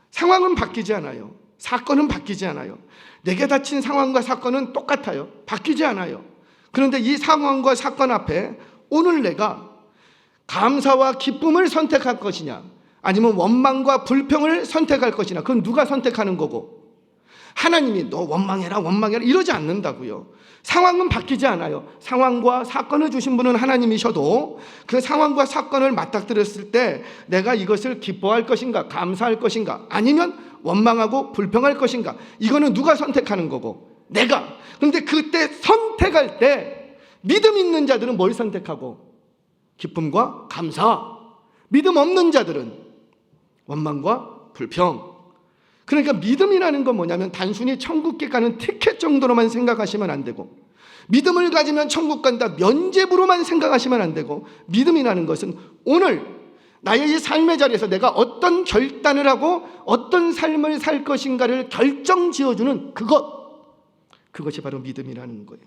상황은 바뀌지 않아요. 사건은 바뀌지 않아요. 내게 닥친 상황과 사건은 똑같아요. 바뀌지 않아요. 그런데 이 상황과 사건 앞에 오늘 내가 감사와 기쁨을 선택할 것이냐, 아니면 원망과 불평을 선택할 것이냐, 그건 누가 선택하는 거고, 하나님이 너 원망해라 이러지 않는다고요. 상황은 바뀌지 않아요. 상황과 사건을 주신 분은 하나님이셔도 그 상황과 사건을 맞닥뜨렸을 때 내가 이것을 기뻐할 것인가, 감사할 것인가, 아니면 원망하고 불평할 것인가, 이거는 누가 선택하는 거고, 내가. 그런데 그때 선택할 때 믿음 있는 자들은 뭘 선택하고? 기쁨과 감사. 믿음 없는 자들은 원망과 불평. 그러니까 믿음이라는 건 뭐냐면 단순히 천국에 가는 티켓 정도로만 생각하시면 안 되고, 믿음을 가지면 천국 간다, 면죄부로만 생각하시면 안 되고, 믿음이라는 것은 오늘 나의 이 삶의 자리에서 내가 어떤 결단을 하고 어떤 삶을 살 것인가를 결정 지어주는 그것이 바로 믿음이라는 거예요.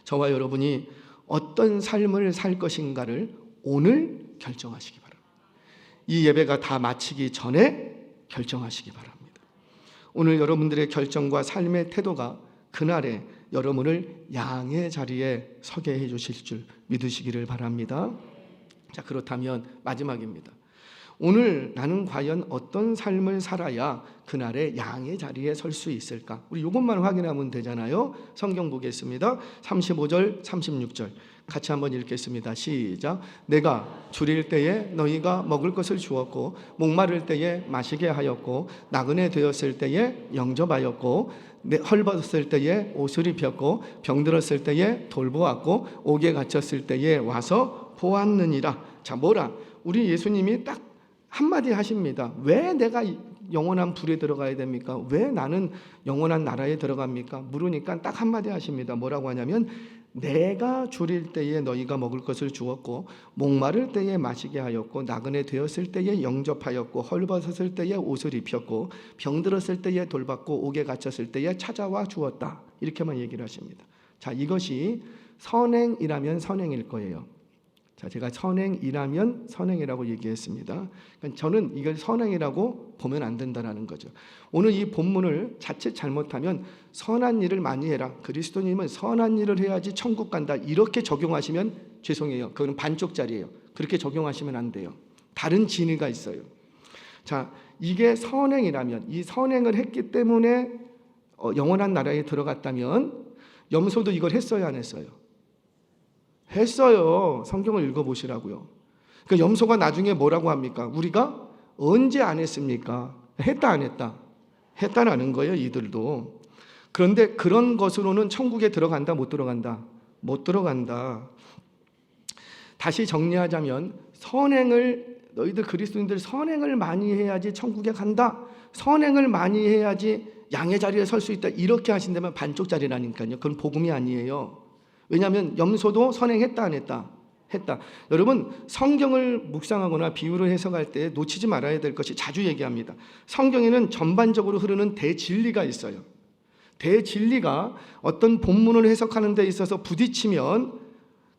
저와 여러분이 어떤 삶을 살 것인가를 오늘 결정하시기 바랍니다. 이 예배가 다 마치기 전에 결정하시기 바랍니다. 오늘 여러분들의 결정과 삶의 태도가 그날에 여러분을 양의 자리에 서게 해주실 줄 믿으시기를 바랍니다. 자, 그렇다면 마지막입니다. 오늘 나는 과연 어떤 삶을 살아야 그날에 양의 자리에 설 수 있을까? 우리 이것만 확인하면 되잖아요. 성경 보겠습니다. 35절, 36절 같이 한번 읽겠습니다. 시작. 내가 줄일 때에 너희가 먹을 것을 주었고, 목마를 때에 마시게 하였고, 나그네 되었을 때에 영접하였고, 헐벗었을 때에 옷을 입혔고, 병들었을 때에 돌보았고, 옥에 갇혔을 때에 와서 보았느니라. 자, 뭐라? 우리 예수님이 딱 한마디 하십니다. 왜 내가 영원한 불에 들어가야 됩니까? 왜 나는 영원한 나라에 들어갑니까? 물으니까 딱 한마디 하십니다. 뭐라고 하냐면, 내가 줄일 때에 너희가 먹을 것을 주었고, 목마를 때에 마시게 하였고, 나그네 되었을 때에 영접하였고, 헐벗었을 때에 옷을 입혔고, 병들었을 때에 돌봤고, 옥에 갇혔을 때에 찾아와 주었다. 이렇게만 얘기를 하십니다. 자, 이것이 선행이라면 선행일 거예요. 자, 제가 선행이라면 선행이라고 얘기했습니다. 그러니까 저는 이걸 선행이라고 보면 안 된다는 거죠. 오늘 이 본문을 자칫 잘못하면 선한 일을 많이 해라, 그리스도님은 선한 일을 해야지 천국 간다, 이렇게 적용하시면 죄송해요. 그건 반쪽짜리예요. 그렇게 적용하시면 안 돼요. 다른 진위가 있어요. 자, 이게 선행이라면, 이 선행을 했기 때문에 영원한 나라에 들어갔다면 염소도 이걸 했어요, 안 했어요? 했어요. 성경을 읽어보시라고요. 그러니까 염소가 나중에 뭐라고 합니까? 우리가 언제 안 했습니까? 했다 안 했다? 했다라는 거예요, 이들도. 그런데 그런 것으로는 천국에 들어간다 못 들어간다? 못 들어간다. 다시 정리하자면 너희들 그리스도인들 선행을 많이 해야지 천국에 간다. 선행을 많이 해야지 양의 자리에 설 수 있다. 이렇게 하신다면 반쪽짜리라니까요. 그건 복음이 아니에요. 왜냐하면 염소도 선행했다 안 했다? 했다. 여러분, 성경을 묵상하거나 비유를 해석할 때 놓치지 말아야 될 것이 자주 얘기합니다. 성경에는 전반적으로 흐르는 대진리가 있어요. 대진리가 어떤 본문을 해석하는 데 있어서 부딪히면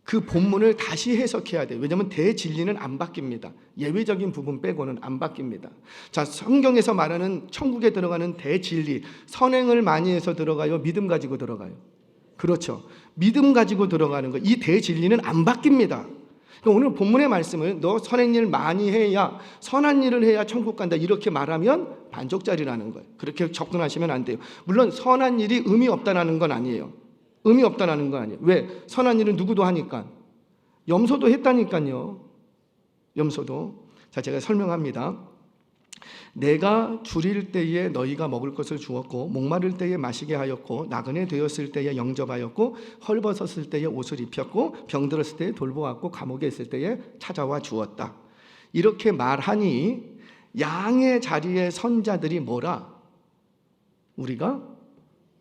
그 본문을 다시 해석해야 돼요. 왜냐하면 대진리는 안 바뀝니다. 예외적인 부분 빼고는 안 바뀝니다. 자, 성경에서 말하는 천국에 들어가는 대진리, 선행을 많이 해서 들어가요? 믿음 가지고 들어가요? 그렇죠. 믿음 가지고 들어가는 거, 이 대진리는 안 바뀝니다. 그러니까 오늘 본문의 말씀을 너 선행 일 많이 해야, 선한 일을 해야 천국 간다 이렇게 말하면 반쪽짜리라는 거예요. 그렇게 접근하시면 안 돼요. 물론 선한 일이 의미 없다는 건 아니에요. 의미 없다는 건 아니에요. 왜? 선한 일은 누구도 하니까. 염소도 했다니까요. 염소도. 자, 제가 설명합니다. 내가 줄일 때에 너희가 먹을 것을 주었고, 목마를 때에 마시게 하였고, 나그네 되었을 때에 영접하였고, 헐벗었을 때에 옷을 입혔고, 병들었을 때에 돌보았고, 감옥에 있을 때에 찾아와 주었다. 이렇게 말하니 양의 자리에 선 자들이 뭐라? 우리가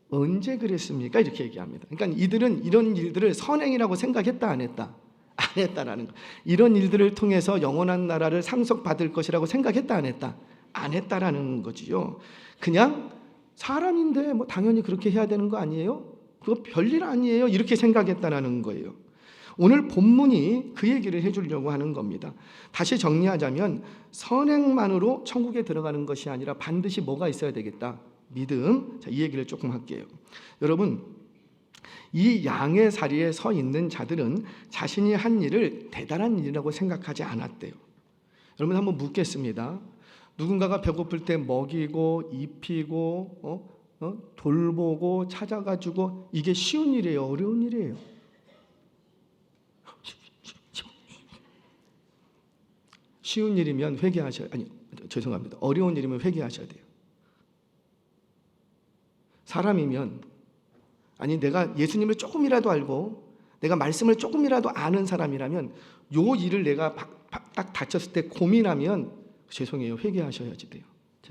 언제 그랬습니까? 이렇게 얘기합니다. 그러니까 이들은 이런 일들을 선행이라고 생각했다 안 했다? 안 했다라는 거. 이런 일들을 통해서 영원한 나라를 상속받을 것이라고 생각했다 안 했다? 안 했다라는 거지요. 그냥 사람인데 뭐 당연히 그렇게 해야 되는 거 아니에요? 그거 별일 아니에요? 이렇게 생각했다라는 거예요. 오늘 본문이 그 얘기를 해주려고 하는 겁니다. 다시 정리하자면 선행만으로 천국에 들어가는 것이 아니라 반드시 뭐가 있어야 되겠다? 믿음. 자, 이 얘기를 조금 할게요. 여러분, 이 양의 자리에 서 있는 자들은 자신이 한 일을 대단한 일이라고 생각하지 않았대요. 여러분, 한번 묻겠습니다. 누군가가 배고플 때 먹이고 입히고 돌보고 찾아가지고 이게 쉬운 일이에요? 어려운 일이에요? 쉬운 일이면 회개하셔야, 아니 죄송합니다. 어려운 일이면 회개하셔야 돼요. 사람이면, 아니 내가 예수님을 조금이라도 알고 내가 말씀을 조금이라도 아는 사람이라면 요 일을 내가 딱 다쳤을 때 고민하면 죄송해요, 회개하셔야지 돼요.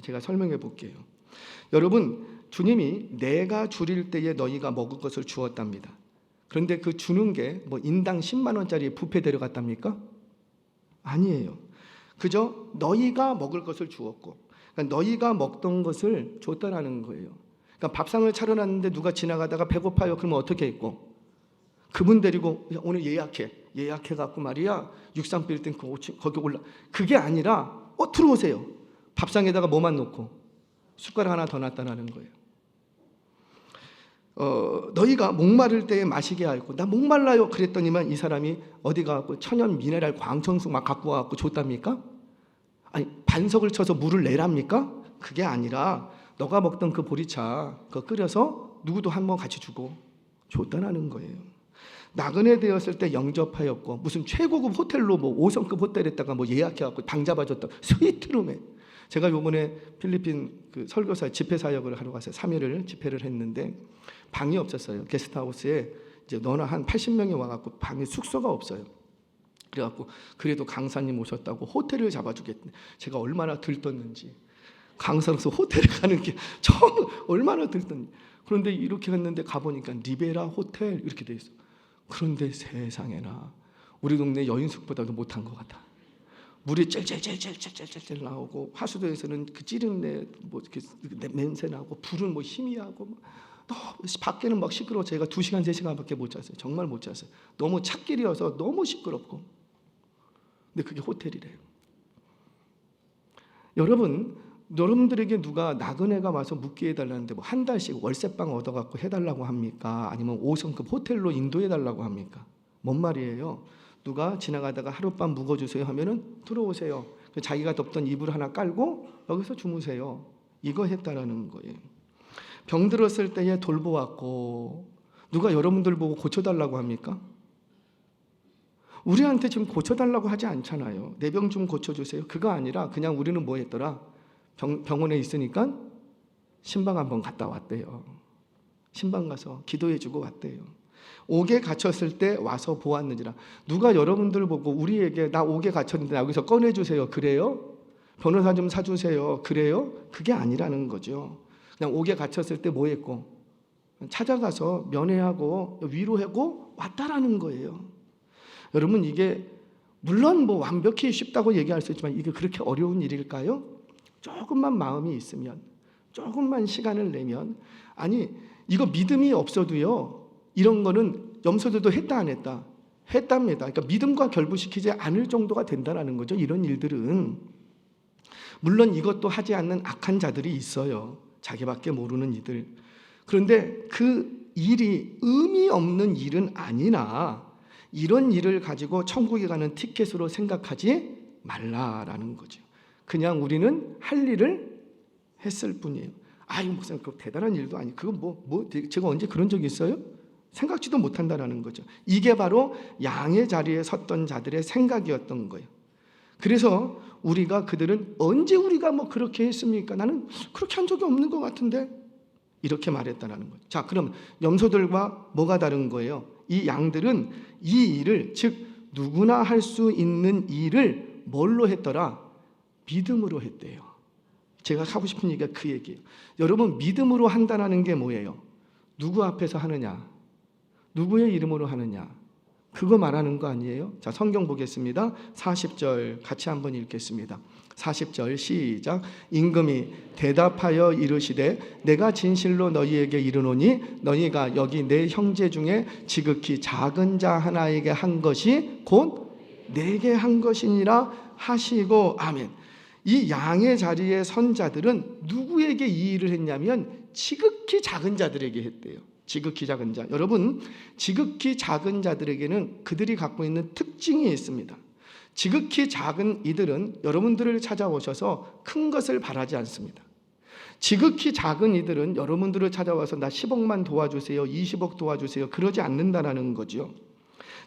제가 설명해 볼게요. 여러분, 주님이 내가 줄일 때에 너희가 먹을 것을 주었답니다. 그런데 그 주는 게 뭐 인당 10만 원짜리 뷔페 데려갔답니까? 아니에요. 그저 너희가 먹을 것을 주었고, 그러니까 너희가 먹던 것을 줬다라는 거예요. 그러니까 밥상을 차려놨는데 누가 지나가다가 배고파요. 그러면 어떻게 했고? 그분 데리고 오늘 예약해갖고 말이야 63빌딩 거기 올라. 그게 아니라 들어오세요. 밥상에다가 뭐만 놓고 숟가락 하나 더 놨다라는 거예요. 너희가 목마를 때에 마시게 하였고, 나 목말라요 그랬더니만 이 사람이 어디 가고 천연 미네랄 광천수 막 갖고 와갖고 줬답니까? 아니 반석을 쳐서 물을 내랍니까? 그게 아니라 너가 먹던 그 보리차 그거 끓여서 누구도 한번 같이 주고 줬다라는 거예요. 나그네 되었을 때 영접하였고, 무슨 최고급 호텔로 뭐 5성급 호텔에다가 뭐 예약해갖고 방 잡아줬다. 스위트룸에. 제가 요번에 필리핀 그 설교사 집회 사역을 하러 가서 3일을 집회를 했는데 방이 없었어요. 게스트하우스에 이제 너나 한 80명이 와갖고 방에 숙소가 없어요. 그래갖고 그래도 강사님 오셨다고 호텔을 잡아주겠대. 제가 얼마나 들떴는지. 강사로서 호텔에 가는 게 처음 얼마나 들떴는지. 그런데 이렇게 갔는데 가보니까 리베라 호텔 이렇게 돼 있어. 그런데 세상에나 우리 동네 여인숙보다도 못한 것 같아. 물이 찔찔찔찔찔찔찔 나오고, 하수도에서는 그 찌른내 뭐 이렇게 냄새 나고, 불은 뭐 희미하고, 밖에는 막 시끄러워. 제가 2시간 3시간밖에 못 잤어요. 정말 못 잤어요. 너무 찻길이어서 너무 시끄럽고. 근데 그게 호텔이래요. 여러분들에게 누가 나그네가 와서 묵게 해달라는데 뭐 한 달씩 월세방 얻어갖고 해달라고 합니까? 아니면 5성급 호텔로 인도해달라고 합니까? 뭔 말이에요? 누가 지나가다가 하룻밤 묵어주세요 하면은 들어오세요. 자기가 덮던 이불 하나 깔고 여기서 주무세요. 이거 했다라는 거예요. 병들었을 때에 돌보았고, 누가 여러분들 보고 고쳐달라고 합니까? 우리한테 지금 고쳐달라고 하지 않잖아요. 내 병 좀 고쳐주세요. 그거 아니라 그냥 우리는 뭐 했더라? 병원에 있으니까 신방 한번 갔다 왔대요. 신방 가서 기도해주고 왔대요. 옥에 갇혔을 때 와서 보았느니라. 누가 여러분들 보고 우리에게 나 옥에 갇혔는데 여기서 꺼내주세요. 그래요? 변호사 좀 사주세요. 그래요? 그게 아니라는 거죠. 그냥 옥에 갇혔을 때 뭐 했고? 찾아가서 면회하고 위로하고 왔다라는 거예요. 여러분, 이게 물론 뭐 완벽히 쉽다고 얘기할 수 있지만 이게 그렇게 어려운 일일까요? 조금만 마음이 있으면, 조금만 시간을 내면, 아니 이거 믿음이 없어도요, 이런 거는 염소들도 했다 안 했다? 했답니다. 그러니까 믿음과 결부시키지 않을 정도가 된다는 거죠. 이런 일들은. 물론 이것도 하지 않는 악한 자들이 있어요. 자기밖에 모르는 이들. 그런데 그 일이 의미 없는 일은 아니나 이런 일을 가지고 천국에 가는 티켓으로 생각하지 말라라는 거죠. 그냥 우리는 할 일을 했을 뿐이에요. 아유, 목사님, 그 대단한 일도 아니. 그거 제가 언제 그런 적이 있어요? 생각지도 못한다라는 거죠. 이게 바로 양의 자리에 섰던 자들의 생각이었던 거예요. 그래서 그들은 언제 우리가 뭐 그렇게 했습니까? 나는 그렇게 한 적이 없는 것 같은데, 이렇게 말했다라는 거죠. 자, 그럼 염소들과 뭐가 다른 거예요? 이 양들은 이 일을, 즉 누구나 할 수 있는 일을 뭘로 했더라? 믿음으로 했대요. 제가 하고 싶은 얘기가 그 얘기예요. 여러분, 믿음으로 한다는 게 뭐예요? 누구 앞에서 하느냐? 누구의 이름으로 하느냐? 그거 말하는 거 아니에요? 자, 성경 보겠습니다. 40절 같이 한번 읽겠습니다. 40절 시작. 임금이 대답하여 이르시되 내가 진실로 너희에게 이르노니 너희가 여기 내 형제 중에 지극히 작은 자 하나에게 한 것이 곧 내게 한 것이니라 하시고. 아멘. 이 양의 자리에 선 자들은 누구에게 이 일을 했냐면 지극히 작은 자들에게 했대요. 지극히 작은 자. 여러분, 지극히 작은 자들에게는 그들이 갖고 있는 특징이 있습니다. 지극히 작은 이들은 여러분들을 찾아오셔서 큰 것을 바라지 않습니다. 지극히 작은 이들은 여러분들을 찾아와서 나 10억만 도와주세요, 20억 도와주세요, 그러지 않는다라는 거죠.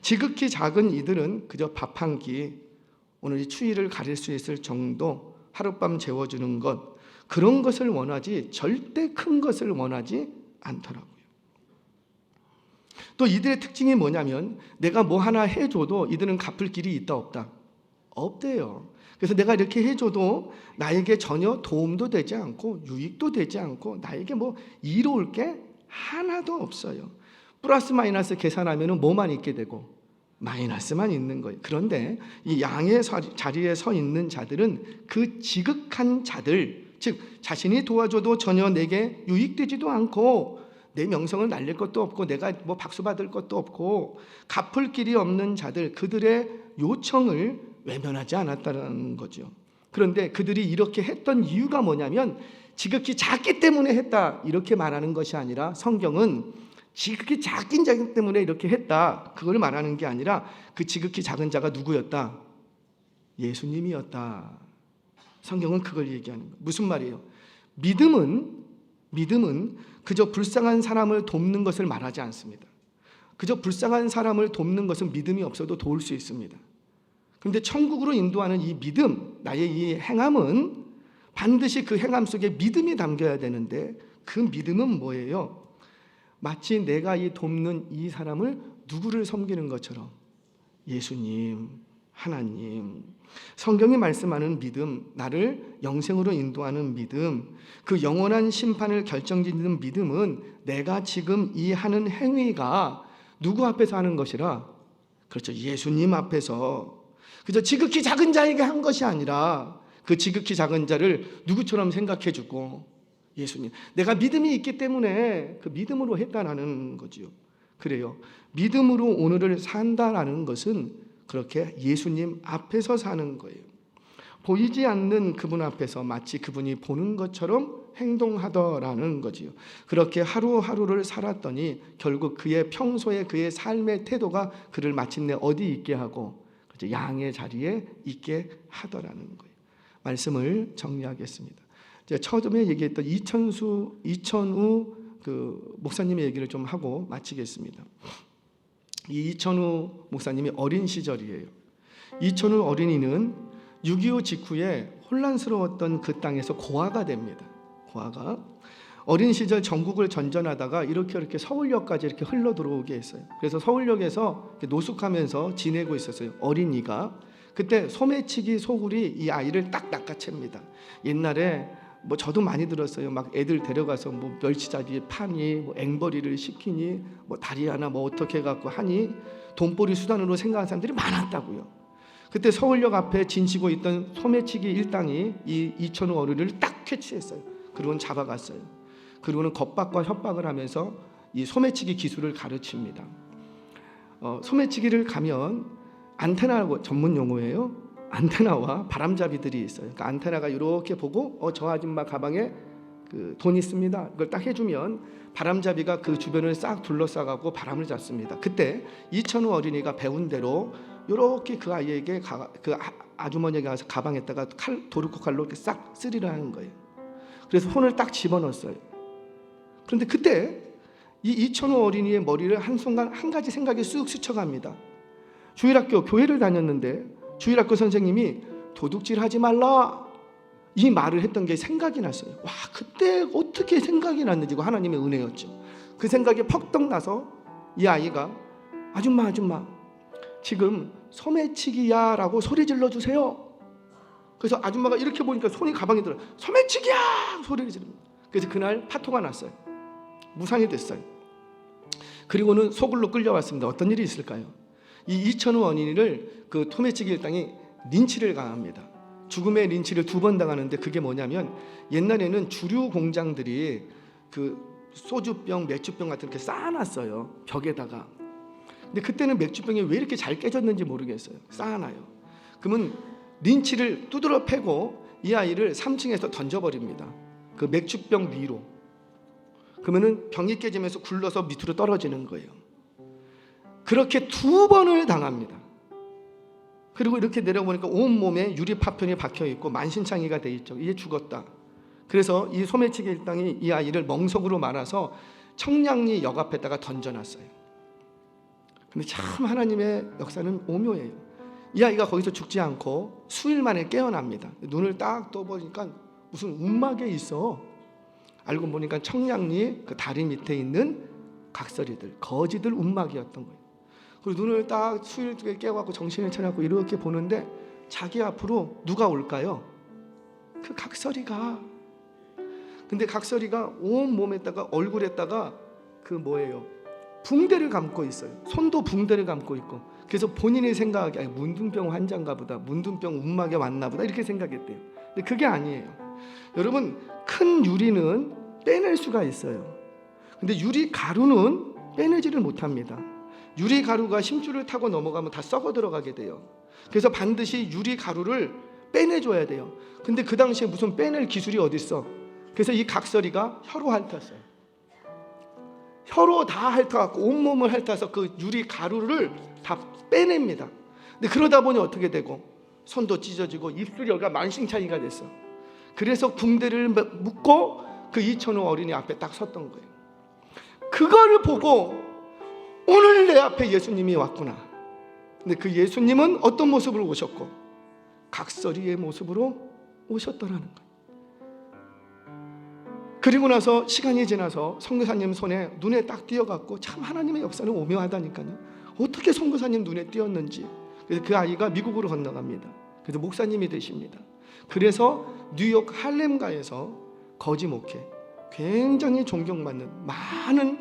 지극히 작은 이들은 그저 밥 한 끼, 오늘 이 추위를 가릴 수 있을 정도, 하룻밤 재워주는 것, 그런 것을 원하지 절대 큰 것을 원하지 않더라고요. 또 이들의 특징이 뭐냐면 내가 뭐 하나 해줘도 이들은 갚을 길이 있다 없다? 없대요. 그래서 내가 이렇게 해줘도 나에게 전혀 도움도 되지 않고 유익도 되지 않고 나에게 뭐 이로울 게 하나도 없어요. 플러스 마이너스 계산하면 뭐만 있게 되고 마이너스만 있는 거예요. 그런데 이 양의 자리에 서 있는 자들은 그 지극한 자들, 즉 자신이 도와줘도 전혀 내게 유익되지도 않고 내 명성을 날릴 것도 없고 내가 뭐 박수 받을 것도 없고 갚을 길이 없는 자들, 그들의 요청을 외면하지 않았다는 거죠. 그런데 그들이 이렇게 했던 이유가 뭐냐면 지극히 작기 때문에 했다, 이렇게 말하는 것이 아니라, 성경은 지극히 작긴 자기 때문에 이렇게 했다, 그걸 말하는 게 아니라 그 지극히 작은 자가 누구였다? 예수님이었다. 성경은 그걸 얘기하는 거예요. 무슨 말이에요? 믿음은 그저 불쌍한 사람을 돕는 것을 말하지 않습니다. 그저 불쌍한 사람을 돕는 것은 믿음이 없어도 도울 수 있습니다. 그런데 천국으로 인도하는 이 믿음, 나의 이 행함은 반드시 그 행함 속에 믿음이 담겨야 되는데, 그 믿음은 뭐예요? 마치 내가 이 돕는 이 사람을 누구를 섬기는 것처럼, 예수님, 하나님, 성경이 말씀하는 믿음, 나를 영생으로 인도하는 믿음, 그 영원한 심판을 결정짓는 믿음은 내가 지금 이 하는 행위가 누구 앞에서 하는 것이라? 그렇죠, 예수님 앞에서. 그저 지극히 작은 자에게 한 것이 아니라 그 지극히 작은 자를 누구처럼 생각해주고, 예수님, 내가 믿음이 있기 때문에 그 믿음으로 했다라는 거지요. 그래요, 믿음으로 오늘을 산다라는 것은 그렇게 예수님 앞에서 사는 거예요. 보이지 않는 그분 앞에서 마치 그분이 보는 것처럼 행동하더라는 거지요. 그렇게 하루하루를 살았더니 결국 그의 평소에 그의 삶의 태도가 그를 마침내 어디 있게 하고, 양의 자리에 있게 하더라는 거예요. 말씀을 정리하겠습니다. 제가 처음에 얘기했던 이천우 그 목사님의 얘기를 좀 하고 마치겠습니다. 이 이천우 목사님이 어린 시절이에요. 이천우 어린이는 6.25 직후에 혼란스러웠던 그 땅에서 고아가 됩니다. 고아가 어린 시절 전국을 전전하다가 이렇게 서울역까지 이렇게 흘러 들어오게 했어요. 그래서 서울역에서 노숙하면서 지내고 있었어요. 어린이가. 그때 소매치기 소굴이 이 아이를 딱 낚아챕니다. 옛날에 뭐 저도 많이 들었어요. 막 애들 데려가서 뭐 멸치자리에 파니, 뭐 앵벌이를 시키니, 뭐 다리 하나 뭐 어떻게 갖고 하니, 돈벌이 수단으로 생각하는 사람들이 많았다고요. 그때 서울역 앞에 진치고 있던 소매치기 일당이 이 이천우 어린이를 딱 캐치했어요. 그리고는 잡아갔어요. 그리고는 겁박과 협박을 하면서 이 소매치기 기술을 가르칩니다. 소매치기를 가면 안테나라고 전문 용어예요. 안테나와 바람잡이들이 있어요. 그러니까 안테나가 이렇게 보고 저 아줌마 가방에 그 돈 있습니다. 그걸 딱 해주면 바람잡이가 그 주변을 싹 둘러싸고 바람을 잡습니다. 그때 이천우 어린이가 배운 대로 이렇게 그 아이에게 그 아주머니에게 가서 가방에다가 도르코 칼로 이렇게 싹 쓰리를 하는 거예요. 그래서 손을 딱 집어넣었어요. 그런데 그때 이 이천우 어린이의 머리를 한순간 한 가지 생각이 쑥 스쳐갑니다. 주일학교 교회를 다녔는데 주일학교 선생님이 도둑질 하지 말라 이 말을 했던 게 생각이 났어요. 와, 그때 어떻게 생각이 났는지 하나님의 은혜였죠. 그 생각이 퍽떡 나서 이 아이가 아줌마 지금 소매치기야 라고 소리 질러주세요. 그래서 아줌마가 이렇게 보니까 손이 가방에 들어 소매치기야 소리를 지릅니다. 그래서 그날 파토가 났어요. 무상이 됐어요. 그리고는 소굴로 끌려왔습니다. 어떤 일이 있을까요? 이 이천우 어린이를 그 소매치기 일당이 린치를 가합니다. 죽음의 린치를 2번 당하는데 그게 뭐냐면 옛날에는 주류 공장들이 그 소주병, 맥주병 같은 게 쌓아놨어요. 벽에다가. 근데 그때는 맥주병이 왜 이렇게 잘 깨졌는지 모르겠어요. 쌓아놔요. 그러면 린치를 두드러 패고 이 아이를 3층에서 던져버립니다. 그 맥주병 위로. 그러면은 병이 깨지면서 굴러서 밑으로 떨어지는 거예요. 그렇게 2번을 당합니다. 그리고 이렇게 내려보니까 온몸에 유리 파편이 박혀 있고 만신창이가 돼 있죠. 이제 죽었다. 그래서 이 소매치기 일당이 이 아이를 멍석으로 말아서 청량리 역 앞에다가 던져놨어요. 근데 참 하나님의 역사는 오묘해요. 이 아이가 거기서 죽지 않고 수일 만에 깨어납니다. 눈을 딱 떠보니까 무슨 움막에 있어. 알고 보니까 청량리 그 다리 밑에 있는 각설이들, 거지들 움막이었던 거예요. 그리고 눈을 딱 수일에 깨워갖고 정신을 차려갖고 이렇게 보는데 자기 앞으로 누가 올까요? 그 각설이가. 근데 각설이가 온 몸에다가 얼굴에다가 그 뭐예요? 붕대를 감고 있어요. 손도 붕대를 감고 있고. 그래서 본인이 생각하기에 문둥병 환자인가 보다, 문둥병 움막에 왔나 보다 이렇게 생각했대요. 근데 그게 아니에요. 여러분, 큰 유리는 빼낼 수가 있어요. 근데 유리 가루는 빼내지를 못합니다. 유리 가루가 심줄을 타고 넘어가면 다 썩어 들어가게 돼요. 그래서 반드시 유리 가루를 빼내줘야 돼요. 근데 그 당시에 무슨 빼낼 기술이 어디 있어? 그래서 이 각설이가 혀로 핥았어요. 혀로 다 핥아갖고 온몸을 핥아서 그 유리 가루를 다 빼냅니다. 근데 그러다 보니 어떻게 되고 손도 찢어지고 입술이 여기가 만신창이가 됐어. 그래서 붕대를 묶고 그 이천우 어린이 앞에 딱 섰던 거예요. 그거를 보고 오늘 내 앞에 예수님이 왔구나. 근데 그 예수님은 어떤 모습으로 오셨고 각설이의 모습으로 오셨더라는 거예요. 그리고 나서 시간이 지나서 선교사님 손에 눈에 딱 띄어갖고 참 하나님의 역사는 오묘하다니까요. 어떻게 선교사님 눈에 띄었는지. 그래서 그 아이가 미국으로 건너갑니다. 그래서 목사님이 되십니다. 그래서 뉴욕 할렘가에서 거지 목회, 굉장히 존경받는 많은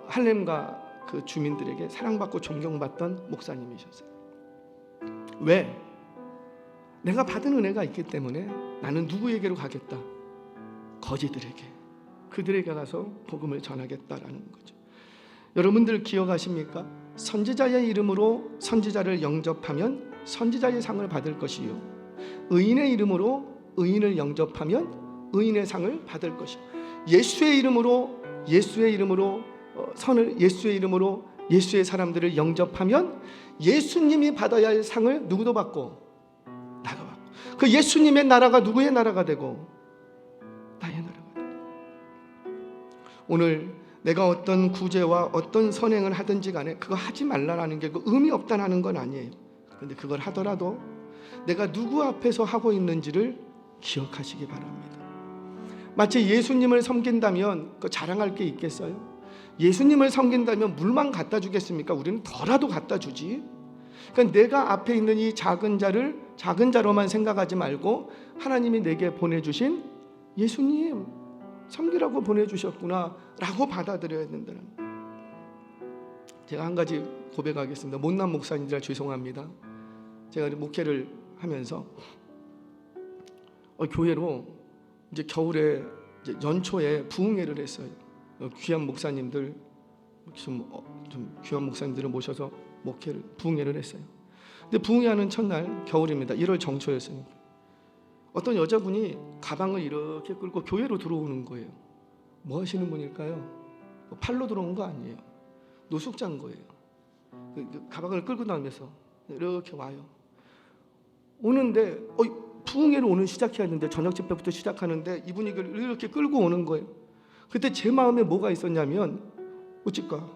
할렘가 그 주민들에게 사랑받고 존경받던 목사님이셨어요. 왜? 내가 받은 은혜가 있기 때문에 나는 누구에게로 가겠다? 거지들에게, 그들에게 가서 복음을 전하겠다라는 거죠. 여러분들 기억하십니까? 선지자의 이름으로 선지자를 영접하면 선지자의 상을 받을 것이요, 의인의 이름으로 의인을 영접하면 의인의 상을 받을 것이요, 예수의 이름으로 예수의 이름으로 예수의 사람들을 영접하면 예수님이 받아야 할 상을 누구도 받고 나도 받고. 그 예수님의 나라가 누구의 나라가 되고 나의 나라가 되고. 오늘 내가 어떤 구제와 어떤 선행을 하든지 간에 그거 하지 말라라는 게 그 의미 없다는 건 아니에요. 그런데 그걸 하더라도 내가 누구 앞에서 하고 있는지를 기억하시기 바랍니다. 마치 예수님을 섬긴다면 그 자랑할 게 있겠어요? 예수님을 섬긴다면 물만 갖다 주겠습니까? 우리는 더라도 갖다 주지. 그러니까 내가 앞에 있는 이 작은 자를 작은 자로만 생각하지 말고 하나님이 내게 보내주신 예수님 섬기라고 보내주셨구나 라고 받아들여야 된다는 거예요. 제가 한 가지 고백하겠습니다. 못난 목사님들아 죄송합니다. 제가 목회를 하면서 교회로 이제 겨울에 이제 연초에 부흥회를 했어요. 귀한 목사님들 좀 귀한 목사님들을 모셔서 목회를 부흥회를 했어요. 근데 부흥회하는 첫날 겨울입니다. 1월 정초였습니다. 어떤 여자분이 가방을 이렇게 끌고 교회로 들어오는 거예요. 뭐 하시는 분일까요? 팔로 들어온 거 아니에요. 노숙자인 거예요. 가방을 끌고 다니면서 이렇게 와요. 오는데 부흥회를 오늘 시작해야 하는데 저녁 집회부터 시작하는데 이분이 이렇게 끌고 오는 거예요. 그때 제 마음에 뭐가 있었냐면 어찌까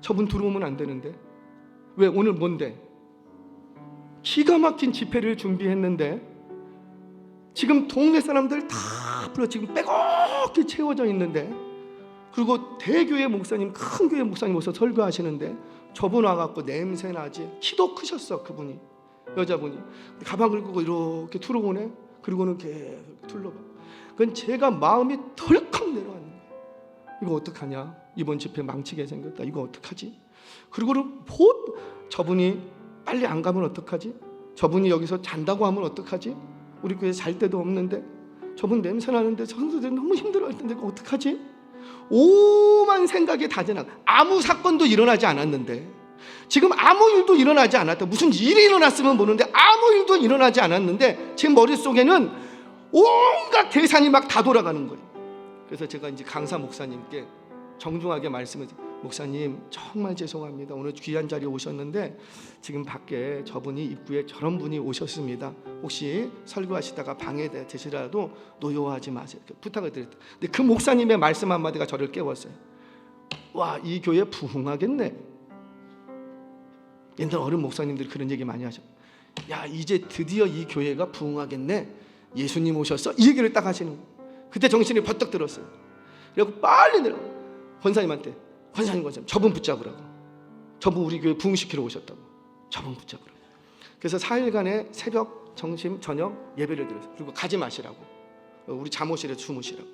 저분 들어오면 안 되는데 왜 오늘 뭔데 기가 막힌 집회를 준비했는데 지금 동네 사람들 다 불러 지금 빼곡히 채워져 있는데 그리고 대교회 목사님 큰 교회 목사님 오셔서 설교하시는데 저분 와갖고 냄새나지 키도 크셨어 그분이 여자분이 가방을 끌고 이렇게 들어오네. 그리고는 계속 둘러봐. 그건 제가 마음이 덜컥 내려왔는 거예요. 이거 어떡하냐? 이번 집회 망치게 생겼다. 이거 어떡하지? 그리고는 저분이 빨리 안 가면 어떡하지? 저분이 여기서 잔다고 하면 어떡하지? 우리 교회 잘 데도 없는데 저분 냄새 나는데 성도들 너무 힘들어할 텐데 이거 어떡하지? 오만 생각이 다 지나. 아무 사건도 일어나지 않았는데 지금 아무 일도 일어나지 않았다. 무슨 일이 일어났으면 모르는데 아무 일도 일어나지 않았는데 제 머릿속에는 온갖 계산이 막 다 돌아가는 거예요. 그래서 제가 이제 강사 목사님께 정중하게 말씀해서 목사님 정말 죄송합니다. 오늘 귀한 자리에 오셨는데 지금 밖에 저분이 입구에 저런 분이 오셨습니다. 혹시 설교하시다가 방해되시라도 노여워하지 마세요. 부탁을 드렸다. 근데 그 목사님의 말씀 한마디가 저를 깨웠어요. 와, 이 교회 부흥하겠네. 옛날 어른 목사님들이 그런 얘기 많이 하죠. 야, 이제 드디어 이 교회가 부흥하겠네. 예수님 오셨어? 이 얘기를 딱 하시는 거예요. 그때 정신이 버떡 들었어요. 그래서 빨리 내려 권사님한테 권사님 저분 붙잡으라고. 저분 우리 교회 부흥시키러 오셨다고. 저분 붙잡으라고. 그래서 4일간의 새벽, 점심, 저녁 예배를 드렸어요. 그리고 가지 마시라고. 우리 잠옷실에 주무시라고.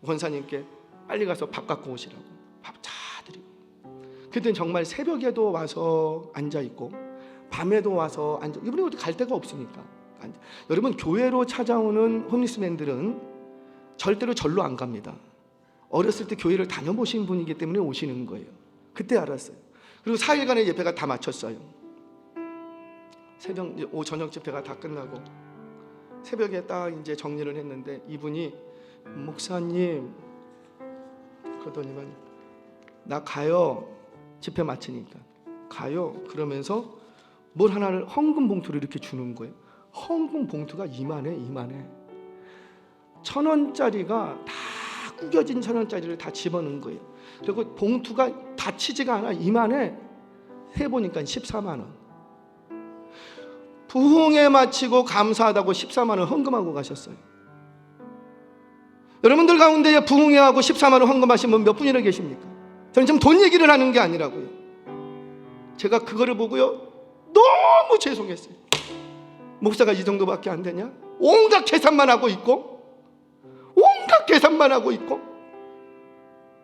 권사님께 빨리 가서 밥 갖고 오시라고. 밥 다 드리고. 그때는 정말 새벽에도 와서 앉아있고 밤에도 와서 앉아. 이분이 어디 갈 데가 없으니까 앉아. 여러분 교회로 찾아오는 홈리스맨들은 절대로 절로 안 갑니다. 어렸을 때 교회를 다녀보신 분이기 때문에 오시는 거예요. 그때 알았어요. 그리고 4일간의 예배가 다 마쳤어요. 새벽 저녁 집회가 다 끝나고 새벽에 딱 이제 정리를 했는데 이분이 목사님 그러더니만 나 가요. 집회 마치니까 가요. 그러면서 뭘 하나를 헌금 봉투를 이렇게 주는 거예요. 헌금 봉투가 이만해. 1,000원짜리가 다 구겨진 1,000원짜리를 다 집어넣은 거예요. 그리고 봉투가 닫히지가 않아. 이만해. 해보니까 14만 원. 부흥회 마치고 감사하다고 14만 원 헌금하고 가셨어요. 여러분들 가운데 부흥회하고 14만 원 헌금하신 분 몇 분이나 계십니까? 저는 지금 돈 얘기를 하는 게 아니라고요. 제가 그거를 보고요 너무 죄송했어요. 목사가 이 정도밖에 안 되냐? 온갖 계산만 하고 있고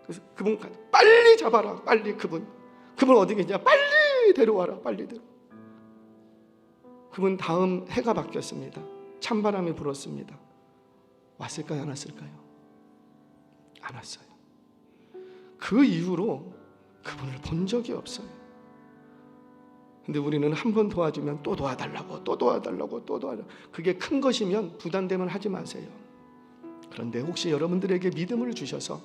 그래서 그분 빨리 잡아라. 빨리 그분 어디 계냐? 빨리 데려와라. 빨리 데려. 그분 다음 해가 바뀌었습니다. 찬바람이 불었습니다. 왔을까요? 안 왔을까요? 안 왔어요. 그 이후로 그분을 본 적이 없어요. 근데 우리는 한 번 도와주면 또 도와달라고. 그게 큰 것이면 부담되면 하지 마세요. 그런데 혹시 여러분들에게 믿음을 주셔서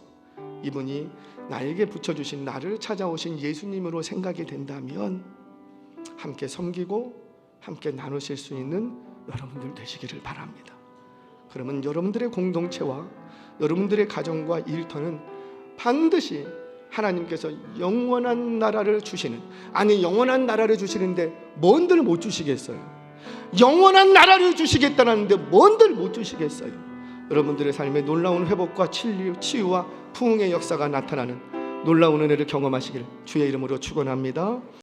이분이 나에게 붙여주신 나를 찾아오신 예수님으로 생각이 된다면 함께 섬기고 함께 나누실 수 있는 여러분들 되시기를 바랍니다. 그러면 여러분들의 공동체와 여러분들의 가정과 일터는 반드시 하나님께서 영원한 나라를 주시는, 아니 영원한 나라를 주시는데 뭔들 못 주시겠어요? 영원한 나라를 주시겠다는데 뭔들 못 주시겠어요? 여러분들의 삶에 놀라운 회복과 치유와 부흥의 역사가 나타나는 놀라운 은혜를 경험하시길 주의 이름으로 축원합니다.